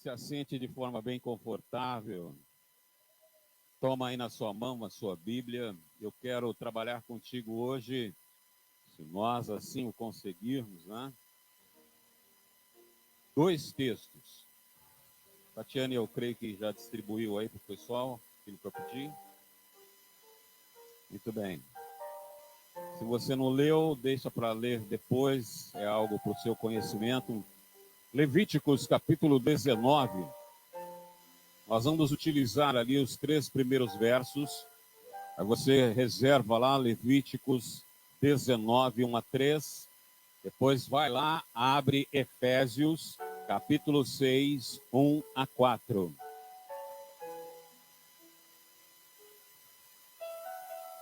se assente de forma bem confortável. Toma aí na sua mão a sua Bíblia. Eu quero trabalhar contigo hoje, se nós assim o conseguirmos, né? 2 textos. Tatiane, eu creio que já distribuiu aí para o pessoal aquilo que eu pedi. Muito bem. Se você não leu, deixa para ler depois, é algo para o seu conhecimento. Levíticos capítulo 19. Nós vamos utilizar ali os 3 primeiros versos. Aí você reserva lá Levíticos 19, 1 a 3. Depois vai lá, abre Efésios capítulo 6, 1 a 4.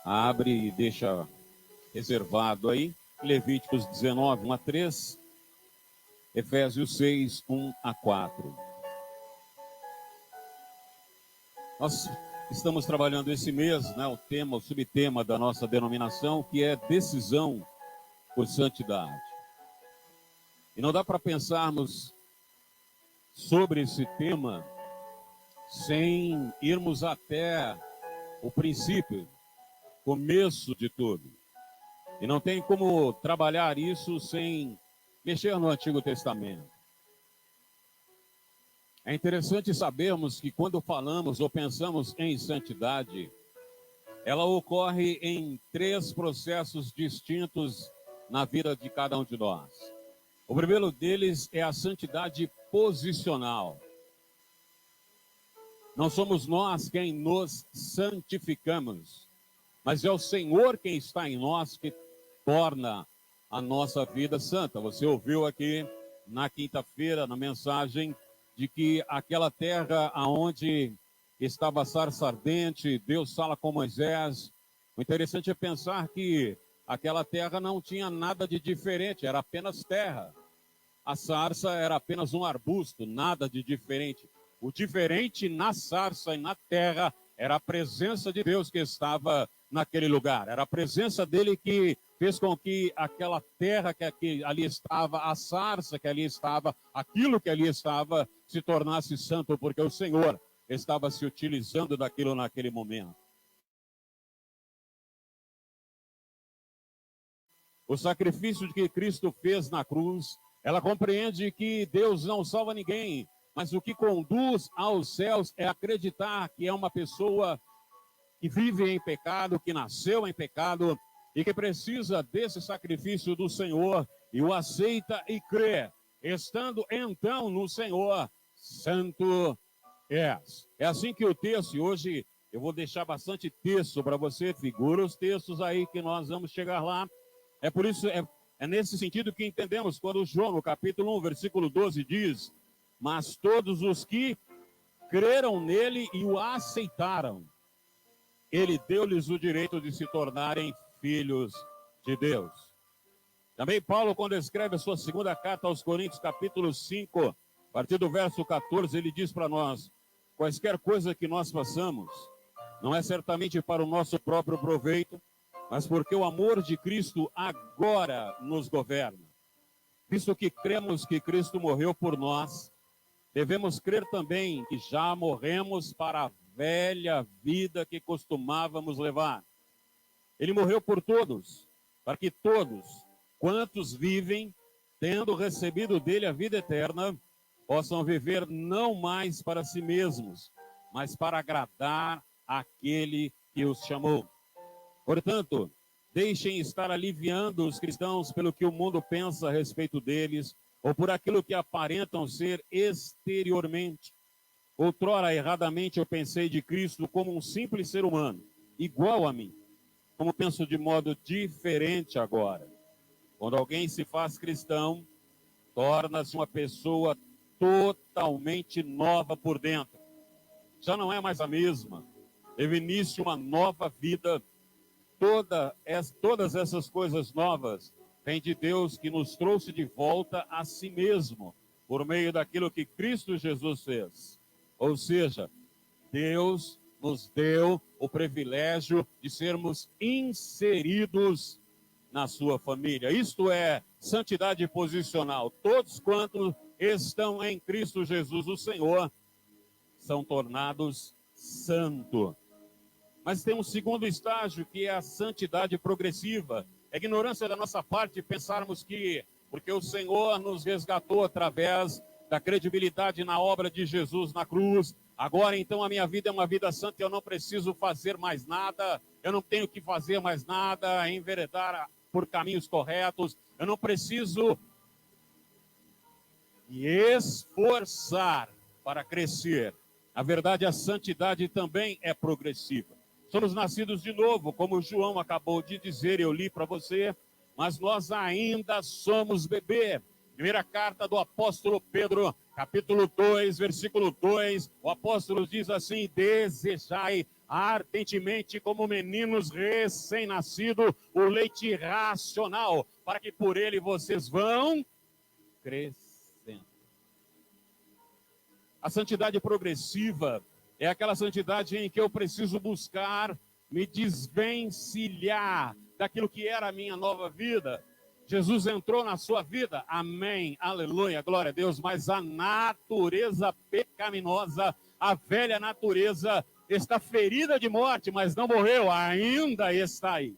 Abre e deixa reservado aí. Levíticos 19, 1 a 3. Efésios 6, 1 a 4. Nós estamos trabalhando esse mês, né, o subtema da nossa denominação, que é decisão por santidade. E não dá para pensarmos sobre esse tema sem irmos até o princípio, começo de tudo. E não tem como trabalhar isso sem mexer no Antigo Testamento. É interessante sabermos que quando falamos ou pensamos em santidade, ela ocorre em 3 processos distintos na vida de cada um de nós. O primeiro deles é a santidade posicional. Não somos nós quem nos santificamos, mas é o Senhor quem está em nós que torna a nossa vida santa. Você ouviu aqui na quinta-feira, na mensagem, de que aquela terra aonde estava a sarça ardente, Deus fala com Moisés. O interessante é pensar que aquela terra não tinha nada de diferente, era apenas terra. A sarça era apenas um arbusto, nada de diferente. O diferente na sarça e na terra era a presença de Deus que estava naquele lugar. Era a presença dele que fez com que aquela terra que ali estava, a sarça que ali estava, aquilo que ali estava, se tornasse santo, porque o Senhor estava se utilizando daquilo naquele momento. O sacrifício que Cristo fez na cruz, ela compreende que Deus não salva ninguém, mas o que conduz aos céus é acreditar que é uma pessoa que vive em pecado, que nasceu em pecado e que precisa desse sacrifício do Senhor e o aceita e crê. Estando então no Senhor, santo és. É assim que o texto, e hoje eu vou deixar bastante texto para você, figura os textos aí que nós vamos chegar lá. É por isso, é nesse sentido que entendemos quando João, no capítulo 1, versículo 12, diz: mas todos os que creram nele e o aceitaram, ele deu-lhes o direito de se tornarem filhos de Deus. Também Paulo, quando escreve a sua segunda carta aos Coríntios, capítulo 5, a partir do verso 14, ele diz para nós: quaisquer coisa que nós façamos, não é certamente para o nosso próprio proveito, mas porque o amor de Cristo agora nos governa. Visto que cremos que Cristo morreu por nós, devemos crer também que já morremos para a velha vida que costumávamos levar. Ele morreu por todos, para que todos, quantos vivem, tendo recebido dele a vida eterna, possam viver não mais para si mesmos, mas para agradar aquele que os chamou. Portanto, deixem estar aliviando os cristãos pelo que o mundo pensa a respeito deles, ou por aquilo que aparentam ser exteriormente. Outrora, erradamente, eu pensei de Cristo como um simples ser humano, igual a mim. Como penso de modo diferente agora. Quando alguém se faz cristão, torna-se uma pessoa totalmente nova por dentro. Já não é mais a mesma. Teve início uma nova vida. Todas essas coisas novas vêm de Deus, que nos trouxe de volta a si mesmo, por meio daquilo que Cristo Jesus fez. Ou seja, Deus nos deu o privilégio de sermos inseridos na sua família. Isto é santidade posicional. Todos quantos estão em Cristo Jesus, o Senhor, são tornados santos. Mas tem um segundo estágio, que é a santidade progressiva. É ignorância da nossa parte pensarmos que, porque o Senhor nos resgatou através da credibilidade na obra de Jesus na cruz, agora então a minha vida é uma vida santa, eu não preciso fazer mais nada, eu não tenho que fazer mais nada, enveredar por caminhos corretos, eu não preciso me esforçar para crescer. Na verdade, a santidade também é progressiva. Somos nascidos de novo, como João acabou de dizer, eu li para você, mas nós ainda somos bebê. Primeira carta do apóstolo Pedro, capítulo 2, versículo 2, o apóstolo diz assim: desejai ardentemente como meninos recém-nascidos o leite racional, para que por ele vocês vão crescendo. A santidade progressiva é aquela santidade em que eu preciso buscar me desvencilhar daquilo que era a minha nova vida. Jesus entrou na sua vida, amém, aleluia, glória a Deus, mas a natureza pecaminosa, a velha natureza, está ferida de morte, mas não morreu, ainda está aí.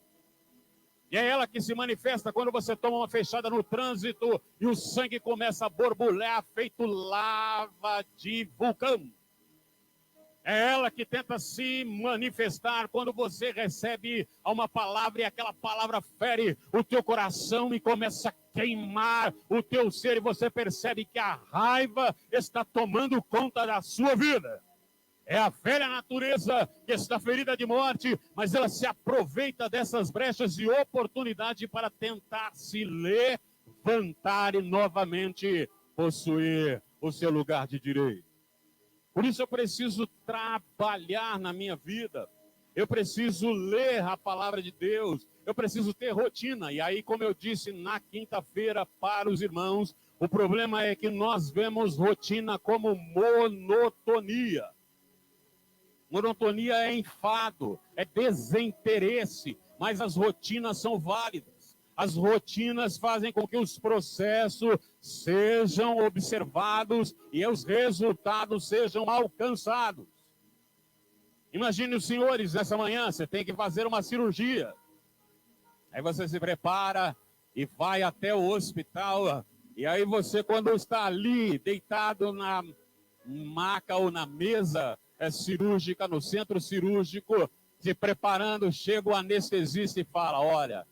E é ela que se manifesta quando você toma uma fechada no trânsito e o sangue começa a borbulhar, feito lava de vulcão. É ela que tenta se manifestar quando você recebe uma palavra e aquela palavra fere o teu coração e começa a queimar o teu ser e você percebe que a raiva está tomando conta da sua vida. É a velha natureza que está ferida de morte, mas ela se aproveita dessas brechas de oportunidade para tentar se levantar e novamente possuir o seu lugar de direito. Por isso eu preciso trabalhar na minha vida, eu preciso ler a palavra de Deus, eu preciso ter rotina. E aí, como eu disse na quinta-feira para os irmãos, o problema é que nós vemos rotina como monotonia. Monotonia é enfado, é desinteresse, mas as rotinas são válidas. As rotinas fazem com que os processos sejam observados e os resultados sejam alcançados. Imagine os senhores, nessa manhã, você tem que fazer uma cirurgia. Aí você se prepara e vai até o hospital. E aí você, quando está ali, deitado na maca ou na mesa cirúrgica, no centro cirúrgico, se preparando, chega o anestesista e fala: olha,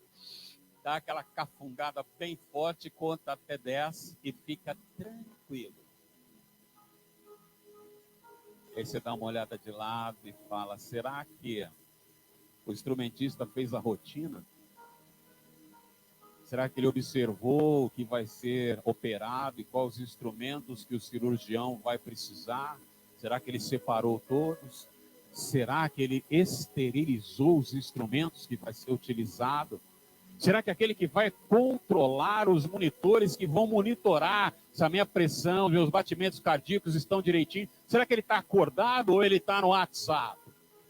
dá aquela cafungada bem forte, conta até 10 e fica tranquilo. Aí você dá uma olhada de lado e fala: será que o instrumentista fez a rotina? Será que ele observou o que vai ser operado e quais os instrumentos que o cirurgião vai precisar? Será que ele separou todos? Será que ele esterilizou os instrumentos que vai ser utilizado? Será que aquele que vai controlar os monitores que vão monitorar se a minha pressão, meus batimentos cardíacos estão direitinho, será que ele está acordado ou ele está no WhatsApp?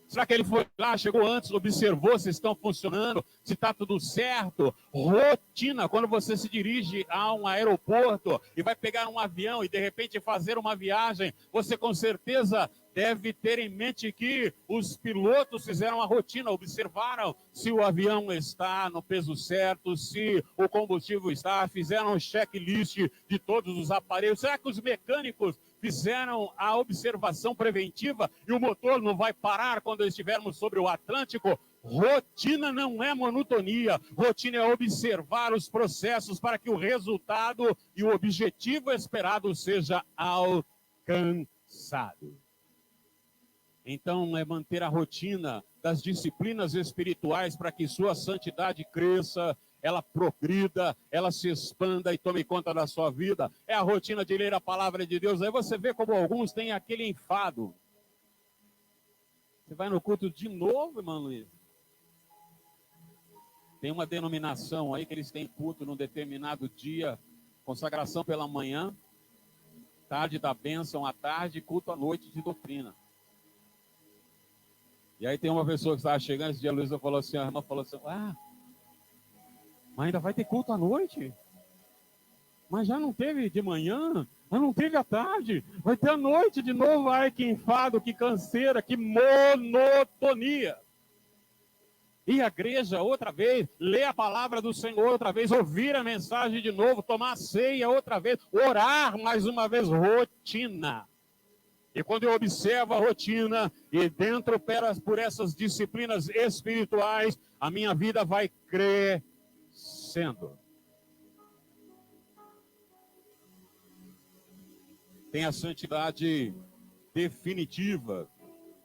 Será que ele foi lá, chegou antes, observou se estão funcionando, se está tudo certo? Rotina, quando você se dirige a um aeroporto e vai pegar um avião e de repente fazer uma viagem, você com certeza deve ter em mente que os pilotos fizeram a rotina, observaram se o avião está no peso certo, se o combustível está, fizeram um checklist de todos os aparelhos. Será que os mecânicos fizeram a observação preventiva e o motor não vai parar quando estivermos sobre o Atlântico? Rotina não é monotonia, rotina é observar os processos para que o resultado e o objetivo esperado seja alcançado. Então, é manter a rotina das disciplinas espirituais para que sua santidade cresça, ela progrida, ela se expanda e tome conta da sua vida. É a rotina de ler a palavra de Deus. Aí você vê como alguns têm aquele enfado. Você vai no culto de novo, irmão Luiz? Tem uma denominação aí que eles têm culto num determinado dia, consagração pela manhã, tarde da bênção à tarde, culto à noite de doutrina. E aí tem uma pessoa que estava chegando, esse dia a Luísa falou assim, a irmã falou assim: mas ainda vai ter culto à noite? Mas já não teve de manhã? Mas não teve a tarde, vai ter a noite de novo. Ai, que enfado, que canseira, que monotonia. Ir à igreja outra vez, ler a palavra do Senhor outra vez, ouvir a mensagem de novo, tomar a ceia outra vez, orar mais uma vez, rotina. E quando eu observo a rotina e dentro por essas disciplinas espirituais, a minha vida vai crescendo. Tem a santidade definitiva,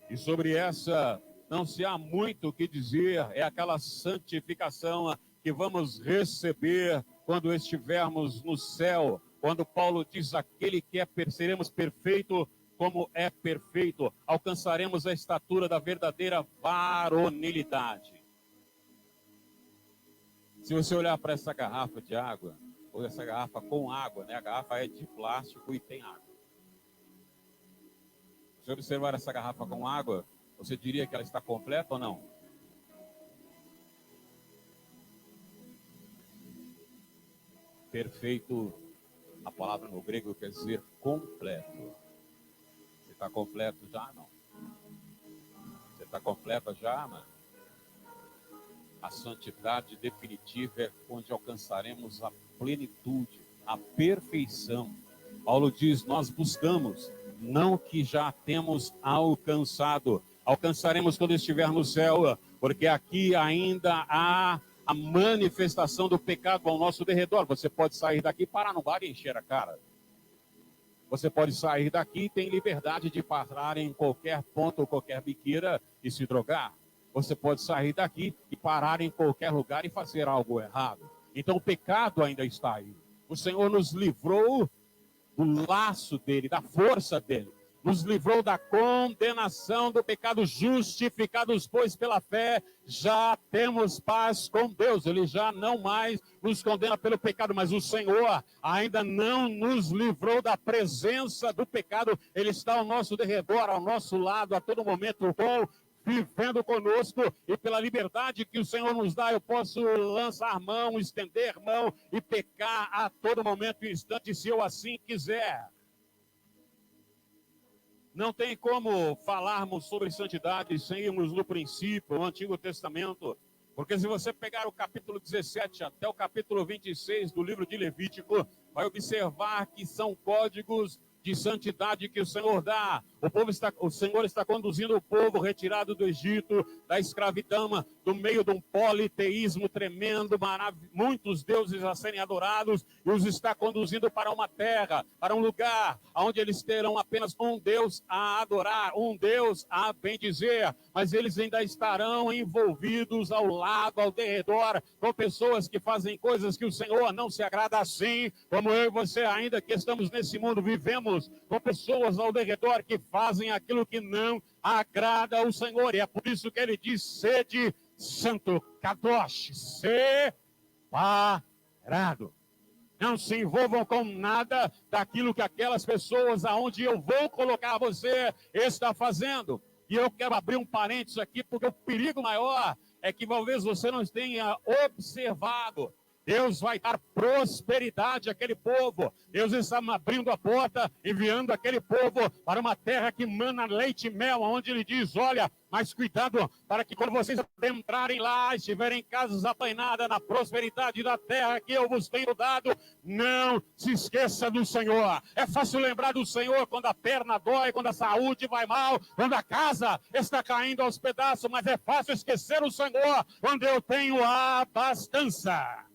e sobre essa não se há muito o que dizer, é aquela santificação que vamos receber quando estivermos no céu, quando Paulo diz, aquele que seremos perfeito como é perfeito, alcançaremos a estatura da verdadeira varonilidade. Se você olhar para essa garrafa de água, ou essa garrafa com água, né? A garrafa é de plástico e tem água. Se você observar essa garrafa com água, você diria que ela está completa ou não? Perfeito, a palavra no grego quer dizer completo. Você está completo já? Não. Você está completa já, mano? A santidade definitiva é onde alcançaremos a plenitude, a perfeição. Paulo diz, nós buscamos, não que já temos alcançado. Alcançaremos quando estiver no céu, porque aqui ainda há a manifestação do pecado ao nosso derredor. Você pode sair daqui, parar no bar e encher a cara. Você pode sair daqui e tem liberdade de parar em qualquer ponto ou qualquer biqueira e se drogar. Você pode sair daqui e parar em qualquer lugar e fazer algo errado. Então o pecado ainda está aí. O Senhor nos livrou do laço dele, da força dele. Nos livrou da condenação do pecado, justificados, pois, pela fé, já temos paz com Deus. Ele já não mais nos condena pelo pecado, mas o Senhor ainda não nos livrou da presença do pecado. Ele está ao nosso derredor, ao nosso lado, a todo momento, vivendo conosco, e pela liberdade que o Senhor nos dá, eu posso lançar mão, estender mão e pecar a todo momento e instante, se eu assim quiser. Não tem como falarmos sobre santidade sem irmos no princípio, no Antigo Testamento, porque se você pegar o capítulo 17 até o capítulo 26 do livro de Levítico, vai observar que são códigos de santidade que o Senhor dá. O Senhor está conduzindo o povo retirado do Egito, da escravidão, do meio de um politeísmo tremendo, muitos deuses a serem adorados, e os está conduzindo para uma terra, para um lugar, onde eles terão apenas um Deus a adorar, um Deus a bendizer, mas eles ainda estarão envolvidos ao lado, ao derredor, com pessoas que fazem coisas que o Senhor não se agrada, assim como eu e você, ainda que estamos nesse mundo, vivemos com pessoas ao derredor que fazem aquilo que não agrada ao Senhor, e é por isso que ele diz, sede santo, kadosh, separado. Não se envolvam com nada daquilo que aquelas pessoas aonde eu vou colocar você está fazendo. E eu quero abrir um parênteses aqui, porque o perigo maior é que talvez você não tenha observado. Deus vai dar prosperidade àquele povo. Deus está abrindo a porta, enviando aquele povo para uma terra que mana leite e mel, onde ele diz, olha, mas cuidado, para que quando vocês entrarem lá, estiverem casas aplainadas na prosperidade da terra que eu vos tenho dado, não se esqueça do Senhor. É fácil lembrar do Senhor quando a perna dói, quando a saúde vai mal, quando a casa está caindo aos pedaços, mas é fácil esquecer o Senhor quando eu tenho a abastança.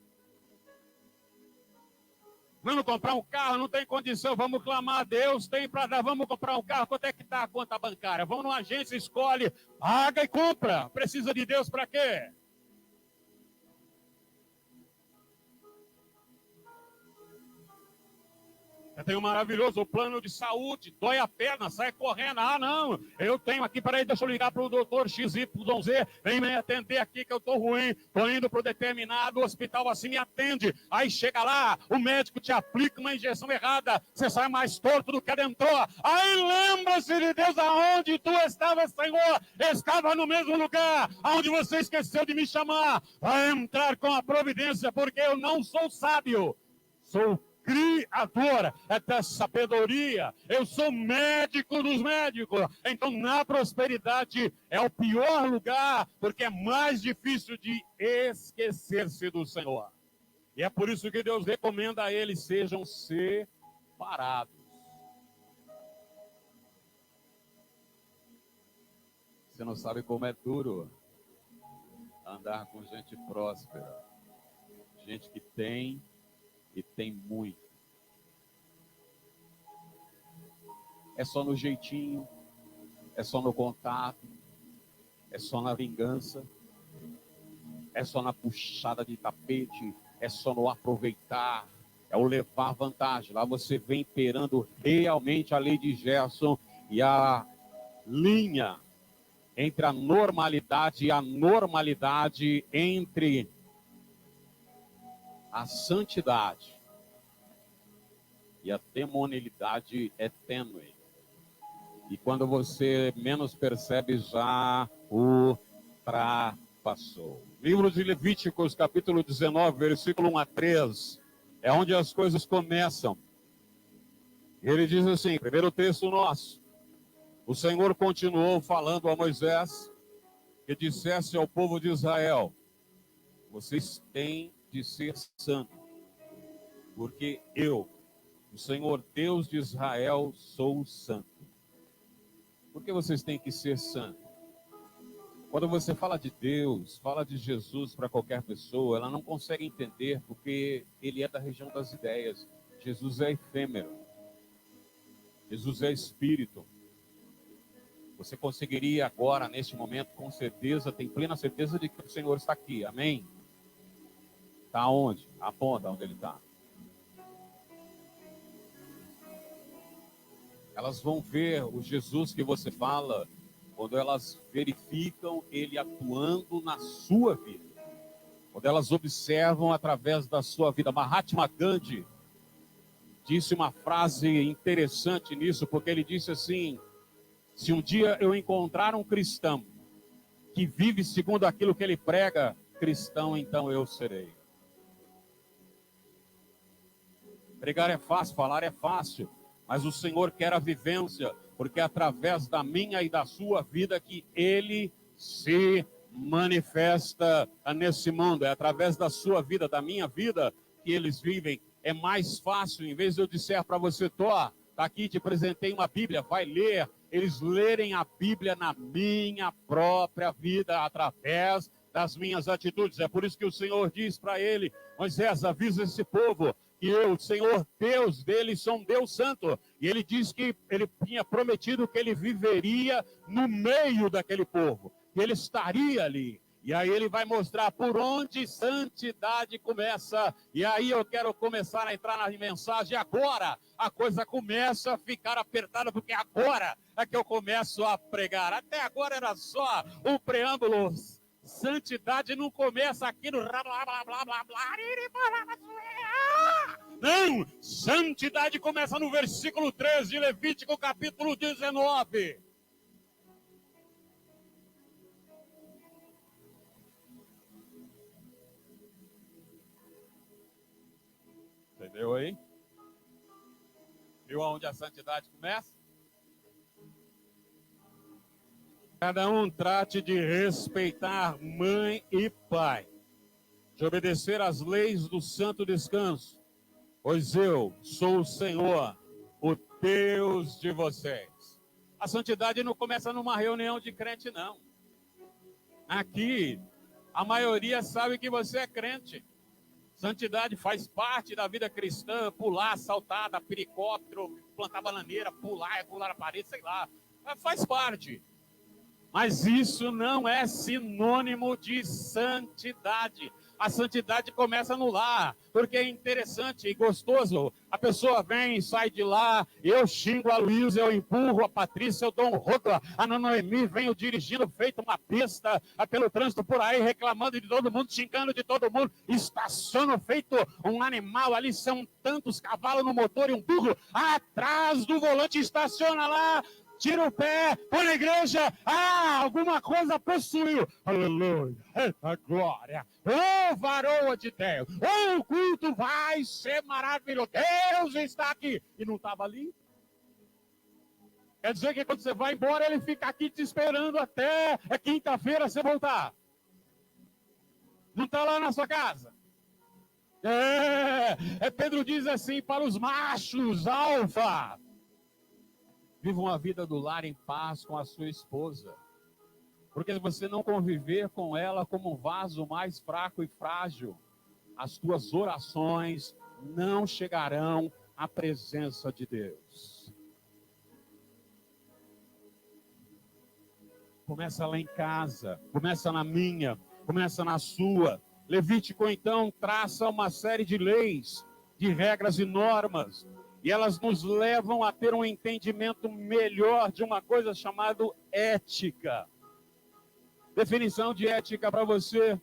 Vamos comprar um carro, não tem condição, vamos clamar a Deus, tem para dar, vamos comprar um carro, quanto é que está a conta bancária? Vamos numa agência, escolhe, paga e compra. Precisa de Deus para quê? Eu tenho um maravilhoso plano de saúde, dói a perna, sai correndo. Ah, não, eu tenho aqui, peraí, deixa eu ligar para o doutor XYZ, vem me atender aqui que eu estou ruim, estou indo para o determinado hospital, assim me atende. Aí chega lá, o médico te aplica uma injeção errada, você sai mais torto do que adentrou. Aí lembra-se de Deus, aonde tu estavas, Senhor, estava no mesmo lugar, aonde você esqueceu de me chamar. Vai entrar com a providência, porque eu não sou sábio, sou criador da sabedoria, eu sou médico dos médicos. Então, na prosperidade é o pior lugar, porque é mais difícil de esquecer-se do Senhor. E é por isso que Deus recomenda a eles: sejam separados. Você não sabe como é duro andar com gente próspera, gente que tem e tem muito. É só no jeitinho, é só no contato, é só na vingança, é só na puxada de tapete, é só no aproveitar, é o levar vantagem. Lá você vem imperando realmente a lei de Gerson e a linha entre a normalidade e a normalidade, entre a santidade e a demonialidade é tênue. E quando você menos percebe, já ultrapassou. Livro de Levíticos, capítulo 19, versículo 1 a 3, é onde as coisas começam. Ele diz assim, primeiro texto nosso: o Senhor continuou falando a Moisés que dissesse ao povo de Israel: vocês têm de ser santos, porque eu, o Senhor Deus de Israel, sou santo. Por que vocês têm que ser santos? Quando você fala de Deus, fala de Jesus para qualquer pessoa, ela não consegue entender, porque ele é da região das ideias. Jesus é efêmero. Jesus é espírito. Você conseguiria agora, neste momento, com certeza, tem plena certeza de que o Senhor está aqui, amém? Está onde? Aponta onde ele está. Elas vão ver o Jesus que você fala quando elas verificam ele atuando na sua vida. Quando elas observam através da sua vida. Mahatma Gandhi disse uma frase interessante nisso, porque ele disse assim: se um dia eu encontrar um cristão que vive segundo aquilo que ele prega, cristão, então eu serei. Pregar é fácil, falar é fácil, mas o Senhor quer a vivência, porque é através da minha e da sua vida que ele se manifesta nesse mundo. É através da sua vida, da minha vida, que eles vivem. É mais fácil, em vez de eu disser para você: tá aqui, te apresentei uma Bíblia, vai ler. Eles lerem a Bíblia na minha própria vida, através das minhas atitudes. É por isso que o Senhor diz para ele: Moisés, avisa esse povo que eu, o Senhor Deus deles, sou um Deus santo. E ele diz que ele tinha prometido que ele viveria no meio daquele povo, que ele estaria ali. E aí ele vai mostrar por onde santidade começa. E aí eu quero começar a entrar na mensagem agora. A coisa começa a ficar apertada, porque agora é que eu começo a pregar. Até agora era só o preâmbulo. Santidade não começa aqui no blá blá blá blá blá blá. Não, santidade começa no versículo 13 de Levítico, capítulo 19. Entendeu aí? Viu aonde a santidade começa? Cada um trate de respeitar mãe e pai, de obedecer às leis do santo descanso, pois eu sou o Senhor, o Deus de vocês. A santidade não começa numa reunião de crente, não. Aqui, a maioria sabe que você é crente. Santidade faz parte da vida cristã: pular, saltar, dar pericóptero, plantar bananeira, pular a parede, sei lá. Faz parte. Mas isso não é sinônimo de santidade. A santidade começa no lar, porque é interessante e gostoso. A pessoa vem, sai de lá, eu xingo a Luísa, eu empurro a Patrícia, eu dou um rodo, a Noemi venho dirigindo feito uma besta pelo trânsito por aí, reclamando de todo mundo, xingando de todo mundo, estaciono feito um animal, ali são tantos cavalos no motor e um burro atrás do volante, estaciona lá. tira o pé, põe na igreja, alguma coisa possuiu. Aleluia, eita glória, varoa de Deus, o culto vai ser maravilhoso, Deus está aqui. E não estava ali? Quer dizer que quando você vai embora, ele fica aqui te esperando até quinta-feira você voltar. Não está lá na sua casa. Pedro diz assim para os machos alfa: vivam a vida do lar em paz com a sua esposa. Porque se você não conviver com ela como um vaso mais fraco e frágil, as tuas orações não chegarão à presença de Deus. Começa lá em casa, começa na minha, começa na sua. Levítico, então, traça uma série de leis, de regras e normas, e elas nos levam a ter um entendimento melhor de uma coisa chamada ética. Definição de ética para você: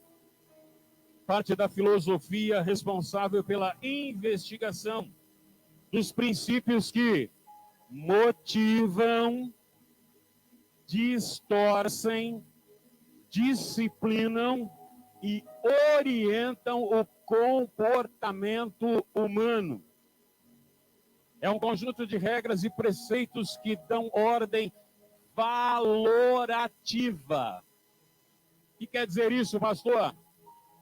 parte da filosofia responsável pela investigação dos princípios que motivam, distorcem, disciplinam e orientam o comportamento humano. É um conjunto de regras e preceitos que dão ordem valorativa. O que quer dizer isso, pastor?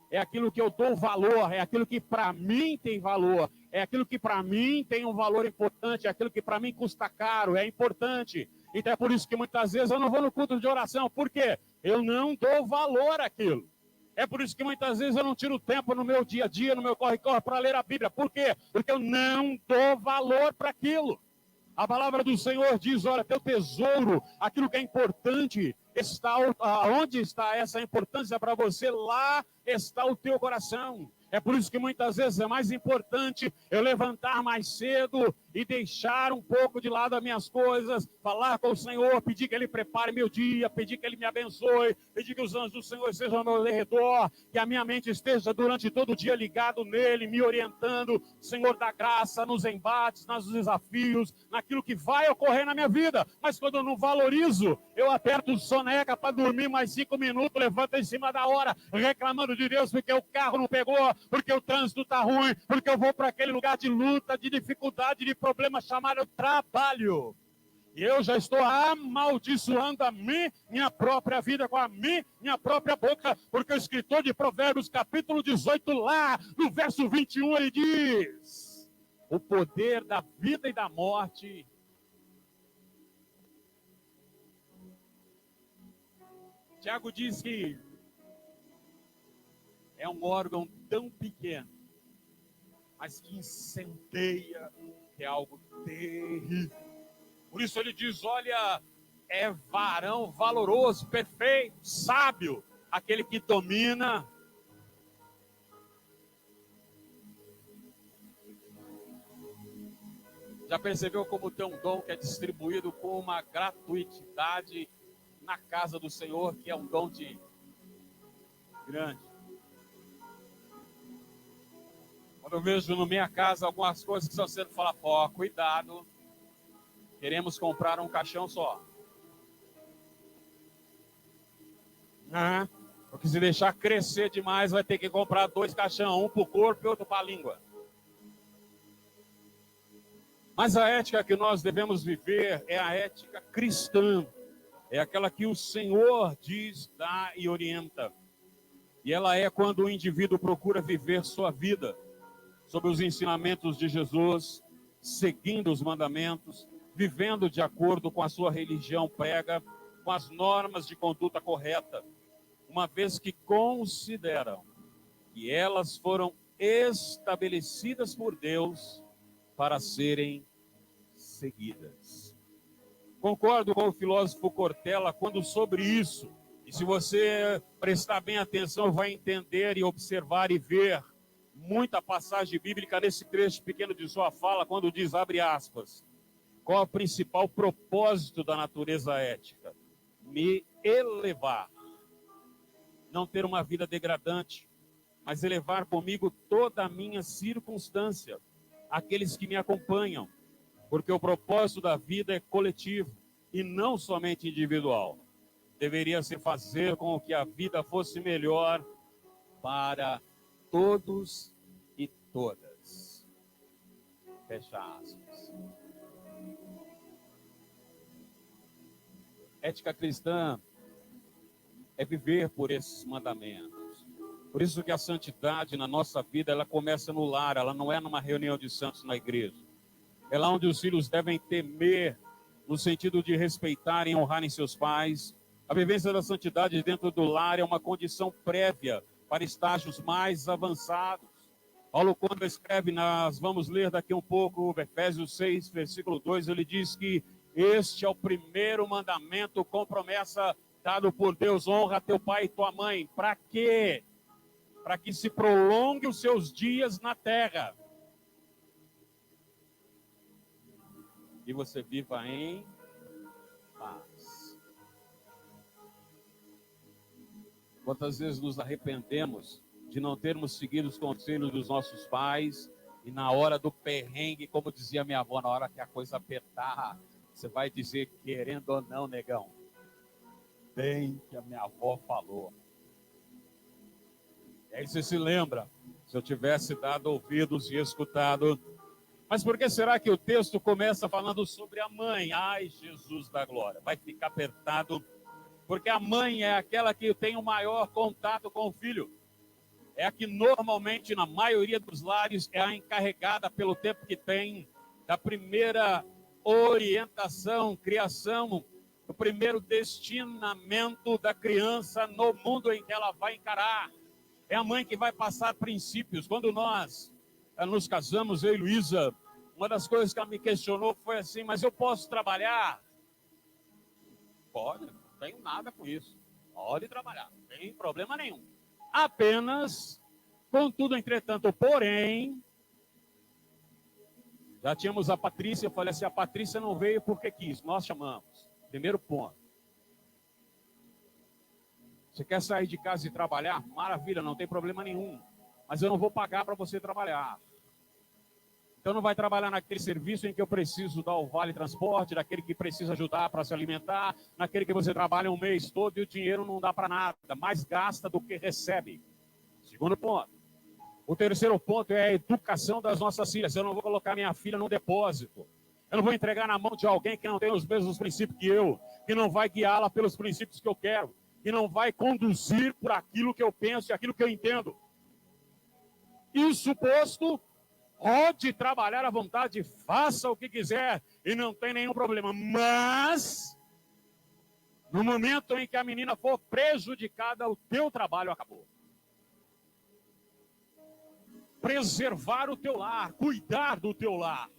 É aquilo que eu dou valor, é aquilo que para mim tem valor, é aquilo que para mim tem um valor importante, é aquilo que para mim custa caro, é importante. Então é por isso que muitas vezes eu não vou no culto de oração. Por quê? Eu não dou valor àquilo. É por isso que muitas vezes eu não tiro tempo no meu dia a dia, no meu corre-corre, para ler a Bíblia. Por quê? Porque eu não dou valor para aquilo. A palavra do Senhor diz: olha, teu tesouro, aquilo que é importante, está onde está essa importância para você, lá está o teu coração. É por isso que muitas vezes é mais importante eu levantar mais cedo e deixar um pouco de lado as minhas coisas, falar com o Senhor, pedir que Ele prepare meu dia, pedir que Ele me abençoe, pedir que os anjos do Senhor estejam ao meu redor, que a minha mente esteja durante todo o dia ligado nele, me orientando, Senhor da graça, nos embates, nos desafios, naquilo que vai ocorrer na minha vida. Mas quando eu não valorizo, eu aperto soneca para dormir mais 5 minutos, levanto em cima da hora, reclamando de Deus porque o carro não pegou, porque o trânsito está ruim, porque eu vou para aquele lugar de luta, de dificuldade, de problema chamado trabalho. E eu já estou amaldiçoando a mim, minha própria vida, com a mim, minha própria boca, porque o escritor de Provérbios, capítulo 18, lá no verso 21, ele diz: o poder da vida e da morte Tiago diz que é um órgão tão pequeno, mas que incendeia, que é algo terrível. Por isso ele diz: olha, é varão valoroso, perfeito, sábio, aquele que domina. Já percebeu como tem um dom que é distribuído com uma gratuidade na casa do Senhor, que é um dom de grande? Quando eu vejo na minha casa algumas coisas que estão sendo faladas, cuidado, queremos comprar um caixão só. Porque se deixar crescer demais, vai ter que comprar 2 caixão, um para o corpo e outro para a língua. Mas a ética que nós devemos viver é a ética cristã. É aquela que o Senhor diz, dá e orienta. E ela é quando o indivíduo procura viver sua vida sob os ensinamentos de Jesus, seguindo os mandamentos, vivendo de acordo com a sua religião prega, com as normas de conduta correta, uma vez que consideram que elas foram estabelecidas por Deus para serem seguidas. Concordo com o filósofo Cortella quando sobre isso, e se você prestar bem atenção, vai entender e observar e ver muita passagem bíblica nesse trecho pequeno de sua fala, quando diz, abre aspas, qual é o principal propósito da natureza ética? Me elevar. Não ter uma vida degradante, mas elevar comigo toda a minha circunstância, aqueles que me acompanham, porque o propósito da vida é coletivo. e não somente individual. Deveria se fazer com que a vida fosse melhor para todos e todas. Fecha aspas. Ética cristã é viver por esses mandamentos. Por isso que a santidade na nossa vida, ela começa no lar, ela não é numa reunião de santos na igreja. É lá onde os filhos devem temer, no sentido de respeitarem e honrarem seus pais. A vivência da santidade dentro do lar é uma condição prévia para estágios mais avançados. Paulo, quando escreve, nós vamos ler daqui um pouco, Efésios 6, versículo 2, ele diz que este é o primeiro mandamento com promessa dado por Deus: honra teu pai e tua mãe. Para quê? Para que se prolongue os seus dias na terra e você viva em paz. Quantas vezes nos arrependemos de não termos seguido os conselhos dos nossos pais, e na hora do perrengue, como dizia minha avó, na hora que a coisa apertar, você vai dizer, querendo ou não, negão, bem que a minha avó falou. E aí você se lembra, se eu tivesse dado ouvidos e escutado. Mas por que será que o texto começa falando sobre a mãe? Ai, Jesus da glória, vai ficar apertado, porque a mãe é aquela que tem o maior contato com o filho. É a que normalmente, na maioria dos lares, é a encarregada pelo tempo que tem da primeira orientação, criação, o primeiro destinamento da criança no mundo em que ela vai encarar. É a mãe que vai passar princípios. Quando nós nos casamos, eu e Luísa, uma das coisas que ela me questionou foi assim: mas eu posso trabalhar? Pode, não tenho nada com isso. Pode trabalhar, não tem problema nenhum. Apenas, contudo, entretanto, porém, já tínhamos a Patrícia, eu falei assim, a Patrícia não veio porque quis, nós chamamos. Primeiro ponto. Você quer sair de casa e trabalhar? Maravilha, não tem problema nenhum. Mas eu não vou pagar para você trabalhar. Então não vai trabalhar naquele serviço em que eu preciso dar o vale transporte, naquele que precisa ajudar para se alimentar, naquele que você trabalha um mês todo e o dinheiro não dá para nada, mais gasta do que recebe. Segundo ponto. O terceiro ponto é a educação das nossas filhas. Eu não vou colocar minha filha num depósito. Eu não vou entregar na mão de alguém que não tem os mesmos princípios que eu, que não vai guiá-la pelos princípios que eu quero, que não vai conduzir por aquilo que eu penso e aquilo que eu entendo. Isso posto, pode trabalhar à vontade, faça o que quiser e não tem nenhum problema. Mas, no momento em que a menina for prejudicada, o teu trabalho acabou. Preservar o teu lar, cuidar do teu lar.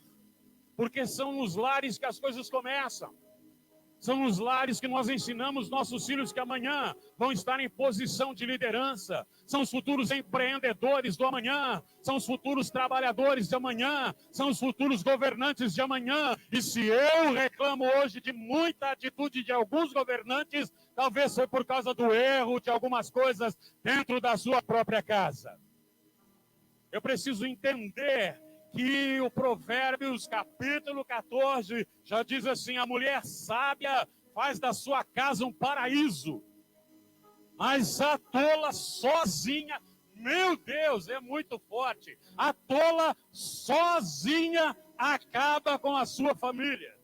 Porque são nos lares que as coisas começam. São nos lares que nós ensinamos nossos filhos que amanhã vão estar em posição de liderança. São os futuros empreendedores do amanhã. São os futuros trabalhadores de amanhã. São os futuros governantes de amanhã. E se eu reclamo hoje de muita atitude de alguns governantes, talvez foi por causa do erro de algumas coisas dentro da sua própria casa. Eu preciso entender que o Provérbios, capítulo 14, já diz assim: a mulher sábia faz da sua casa um paraíso, mas a tola sozinha, meu Deus, é muito forte, a tola sozinha acaba com a sua família.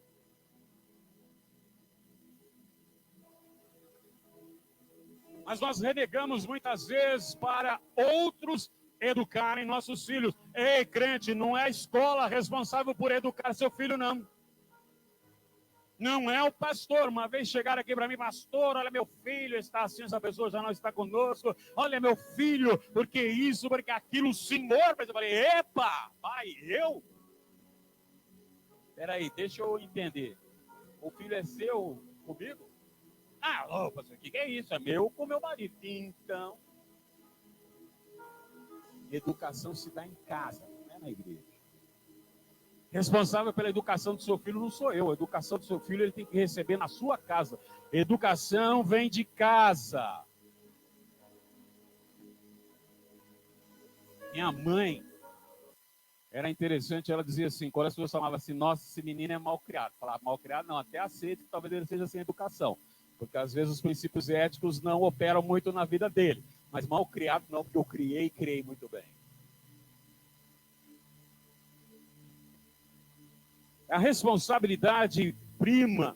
Mas nós renegamos muitas vezes para outros educarem nossos filhos. Ei, crente, não é a escola responsável por educar seu filho, não. Não é o pastor. Uma vez chegaram aqui para mim: pastor, olha, meu filho está assim, essa pessoa já não está conosco. Olha, meu filho, porque isso, porque aquilo, o senhor. Eu falei: epa, pai, eu? Peraí, deixa eu entender. O filho é seu comigo? Ah, ô, pastor, o que é isso? É meu com meu marido. Então, educação se dá em casa, não é na igreja. Responsável pela educação do seu filho não sou eu. A educação do seu filho ele tem que receber na sua casa. Educação vem de casa. Minha mãe Era interessante, ela dizia assim, quando as pessoas falavam assim, nossa, esse menino é mal criado. Falava, mal criado não, até aceito que talvez ele seja sem educação. Porque às vezes os princípios éticos não operam muito na vida dele. Mas mal criado não, porque eu criei e criei muito bem. A responsabilidade prima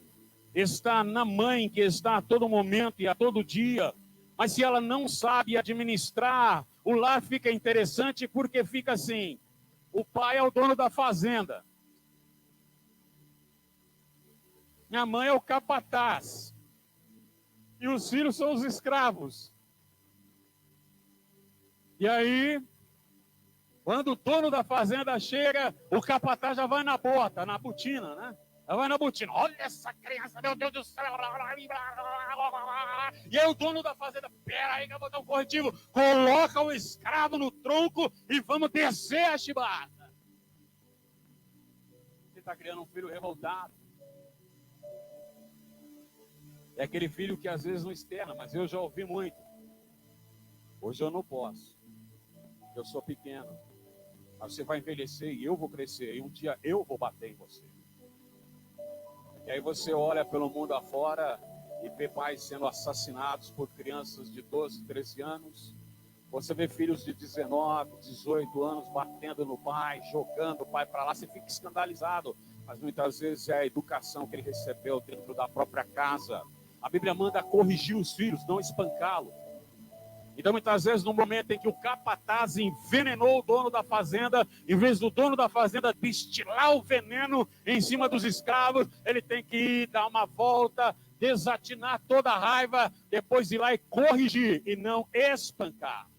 está na mãe, que está a todo momento e a todo dia. Mas se ela não sabe administrar, o lar fica interessante porque fica assim, o pai é o dono da fazenda. Minha mãe é o capataz. E os filhos são os escravos. E aí, quando o dono da fazenda chega, o capataz já vai na bota, na botina, né? Já vai na botina. Olha essa criança, meu Deus do céu. E aí o dono da fazenda, peraí que eu vou dar um corretivo. Coloca o escravo no tronco e vamos descer a chibata. Você está criando um filho revoltado. É aquele filho que às vezes não externa, mas eu já ouvi muito. Hoje eu não posso. Eu sou pequeno. Mas você vai envelhecer e eu vou crescer. E um dia eu vou bater em você. E aí você olha pelo mundo afora e vê pais sendo assassinados por crianças de 12, 13 anos. Você vê filhos de 19, 18 anos batendo no pai, jogando o pai para lá. Você fica escandalizado. Mas muitas vezes é a educação que ele recebeu dentro da própria casa. A Bíblia manda corrigir os filhos, não espancá-los. Então, muitas vezes, no momento em que o capataz envenenou o dono da fazenda, em vez do dono da fazenda destilar o veneno em cima dos escravos, ele tem que ir dar uma volta, desatinar toda a raiva, depois ir lá e corrigir, e não espancar.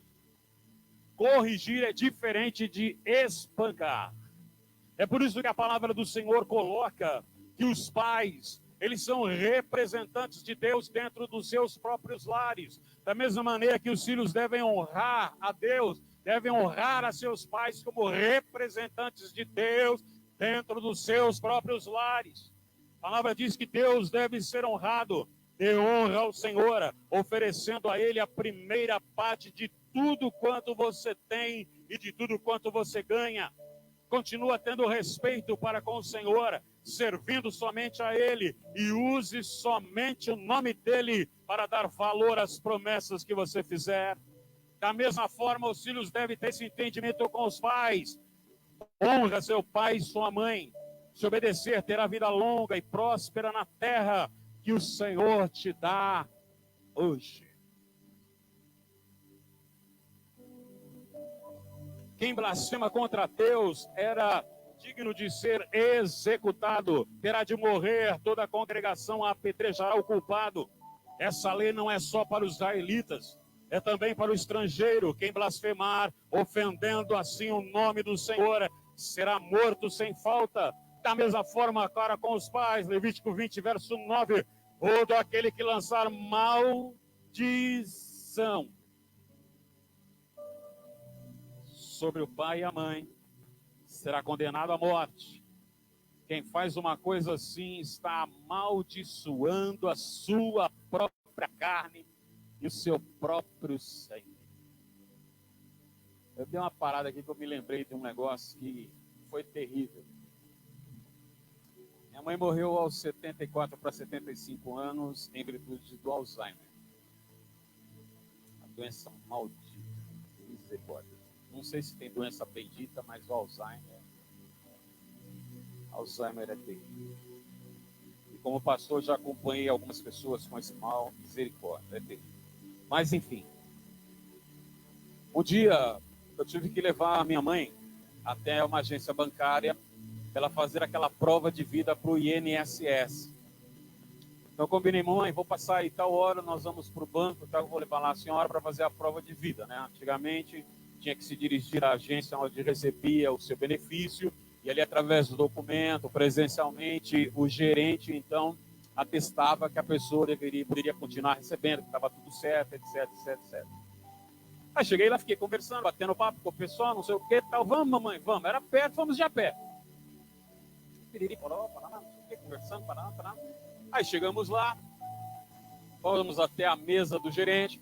Corrigir é diferente de espancar. É por isso que a palavra do Senhor coloca que os pais, eles são representantes de Deus dentro dos seus próprios lares. Da mesma maneira que os filhos devem honrar a Deus, devem honrar a seus pais como representantes de Deus dentro dos seus próprios lares. A palavra diz que Deus deve ser honrado. Dê honra ao Senhor, oferecendo a Ele a primeira parte de tudo quanto você tem e de tudo quanto você ganha. Continua tendo respeito para com o Senhor, servindo somente a Ele e use somente o nome dEle para dar valor às promessas que você fizer. Da mesma forma, os filhos devem ter esse entendimento com os pais. Honra seu pai e sua mãe. Se obedecer, terá vida longa e próspera na terra que o Senhor te dá hoje. Quem blasfema contra Deus era digno de ser executado, terá de morrer, toda a congregação apedrejará o culpado. Essa lei não é só para os israelitas, é também para o estrangeiro. Quem blasfemar, ofendendo assim o nome do Senhor, será morto sem falta. Da mesma forma, para com os pais, Levítico 20, verso 9, todo aquele que lançar maldição sobre o pai e a mãe, será condenado à morte. Quem faz uma coisa assim está amaldiçoando a sua própria carne e o seu próprio sangue. Eu dei uma parada aqui que eu me lembrei de um negócio que foi terrível. Minha mãe morreu aos 74 para 75 anos em virtude do Alzheimer. A doença maldita. Misericórdia. Não sei se tem doença bendita, mas o Alzheimer é terrível. E como pastor, já acompanhei algumas pessoas com esse mal. Misericórdia, é terrível. Mas, enfim. Um dia, eu tive que levar a minha mãe até uma agência bancária para ela fazer aquela prova de vida para o INSS. Então, eu combinei, mãe, vou passar aí tal hora, nós vamos para o banco, tá? Eu vou levar lá a senhora para fazer a prova de vida, né? Antigamente, tinha que se dirigir à agência onde recebia o seu benefício, e ali, através do documento, presencialmente, o gerente, então, atestava que a pessoa poderia continuar recebendo, que estava tudo certo, etc, etc, etc. Aí cheguei lá, fiquei conversando, batendo papo com o pessoal, não sei o que, tal. Vamos, mamãe, vamos. Era perto, fomos de a pé. Piriri, parou, paraná, não sei o que, conversando, paraná. Aí chegamos lá, fomos até a mesa do gerente,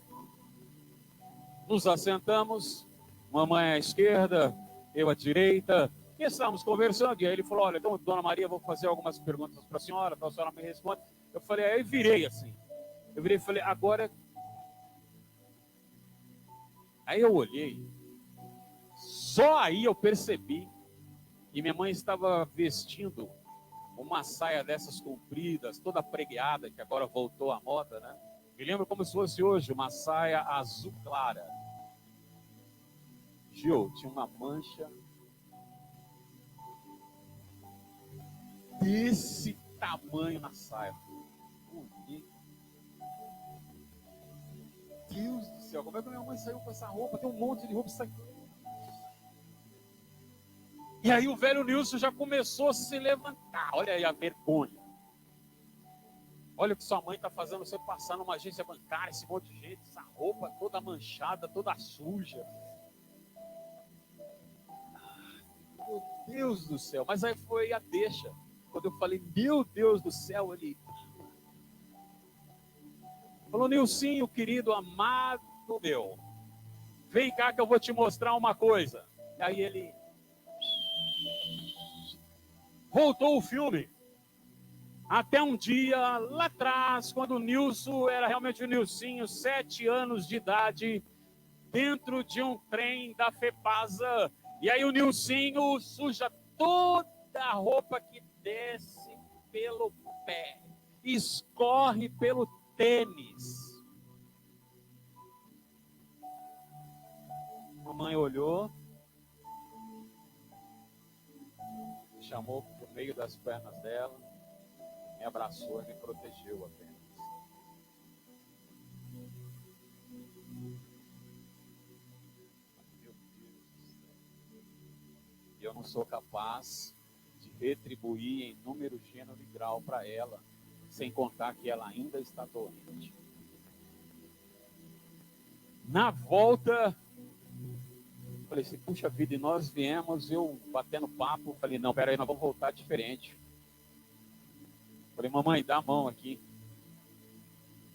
nos assentamos, mamãe à esquerda, eu à direita, E estávamos conversando, e aí ele falou, olha, então, dona Maria, vou fazer algumas perguntas para a senhora me responde. Eu falei, aí eu virei assim. Eu virei e falei, agora... Aí eu olhei, só aí eu percebi que minha mãe estava vestindo uma saia dessas compridas, toda pregueada, que agora voltou à moda, né? Me lembro como se fosse hoje, uma saia azul clara. Gil, tinha uma mancha desse tamanho na saia. Deus do céu, como é que minha mãe saiu com essa roupa? Tem um monte de roupa saindo. E aí o velho Nilson já começou a se levantar. Olha aí a vergonha. Olha o que sua mãe está fazendo você passar numa agência bancária, esse monte de gente, essa roupa toda manchada, toda suja. Meu Deus do céu. Mas aí foi a deixa. Quando eu falei, meu Deus do céu, ele falou, Nilcinho, querido, amado meu, vem cá que eu vou te mostrar uma coisa. E aí ele voltou o filme. Até um dia lá atrás, quando o Nilson era realmente o Nilcinho, 7 anos de idade, dentro de um trem da FEPASA. E aí o Nilcinho suja toda a roupa que desce pelo pé, escorre pelo tênis. A mãe olhou, chamou por meio das pernas dela, me abraçou e me protegeu apenas. Meu Deus do céu. E eu não sou capaz de retribuir em número, gênero e grau para ela, sem contar que ela ainda está doente. Na volta, falei assim, puxa vida, e nós viemos, eu batendo papo, falei, não, peraí, nós vamos voltar diferente. Falei, mamãe, dá a mão aqui.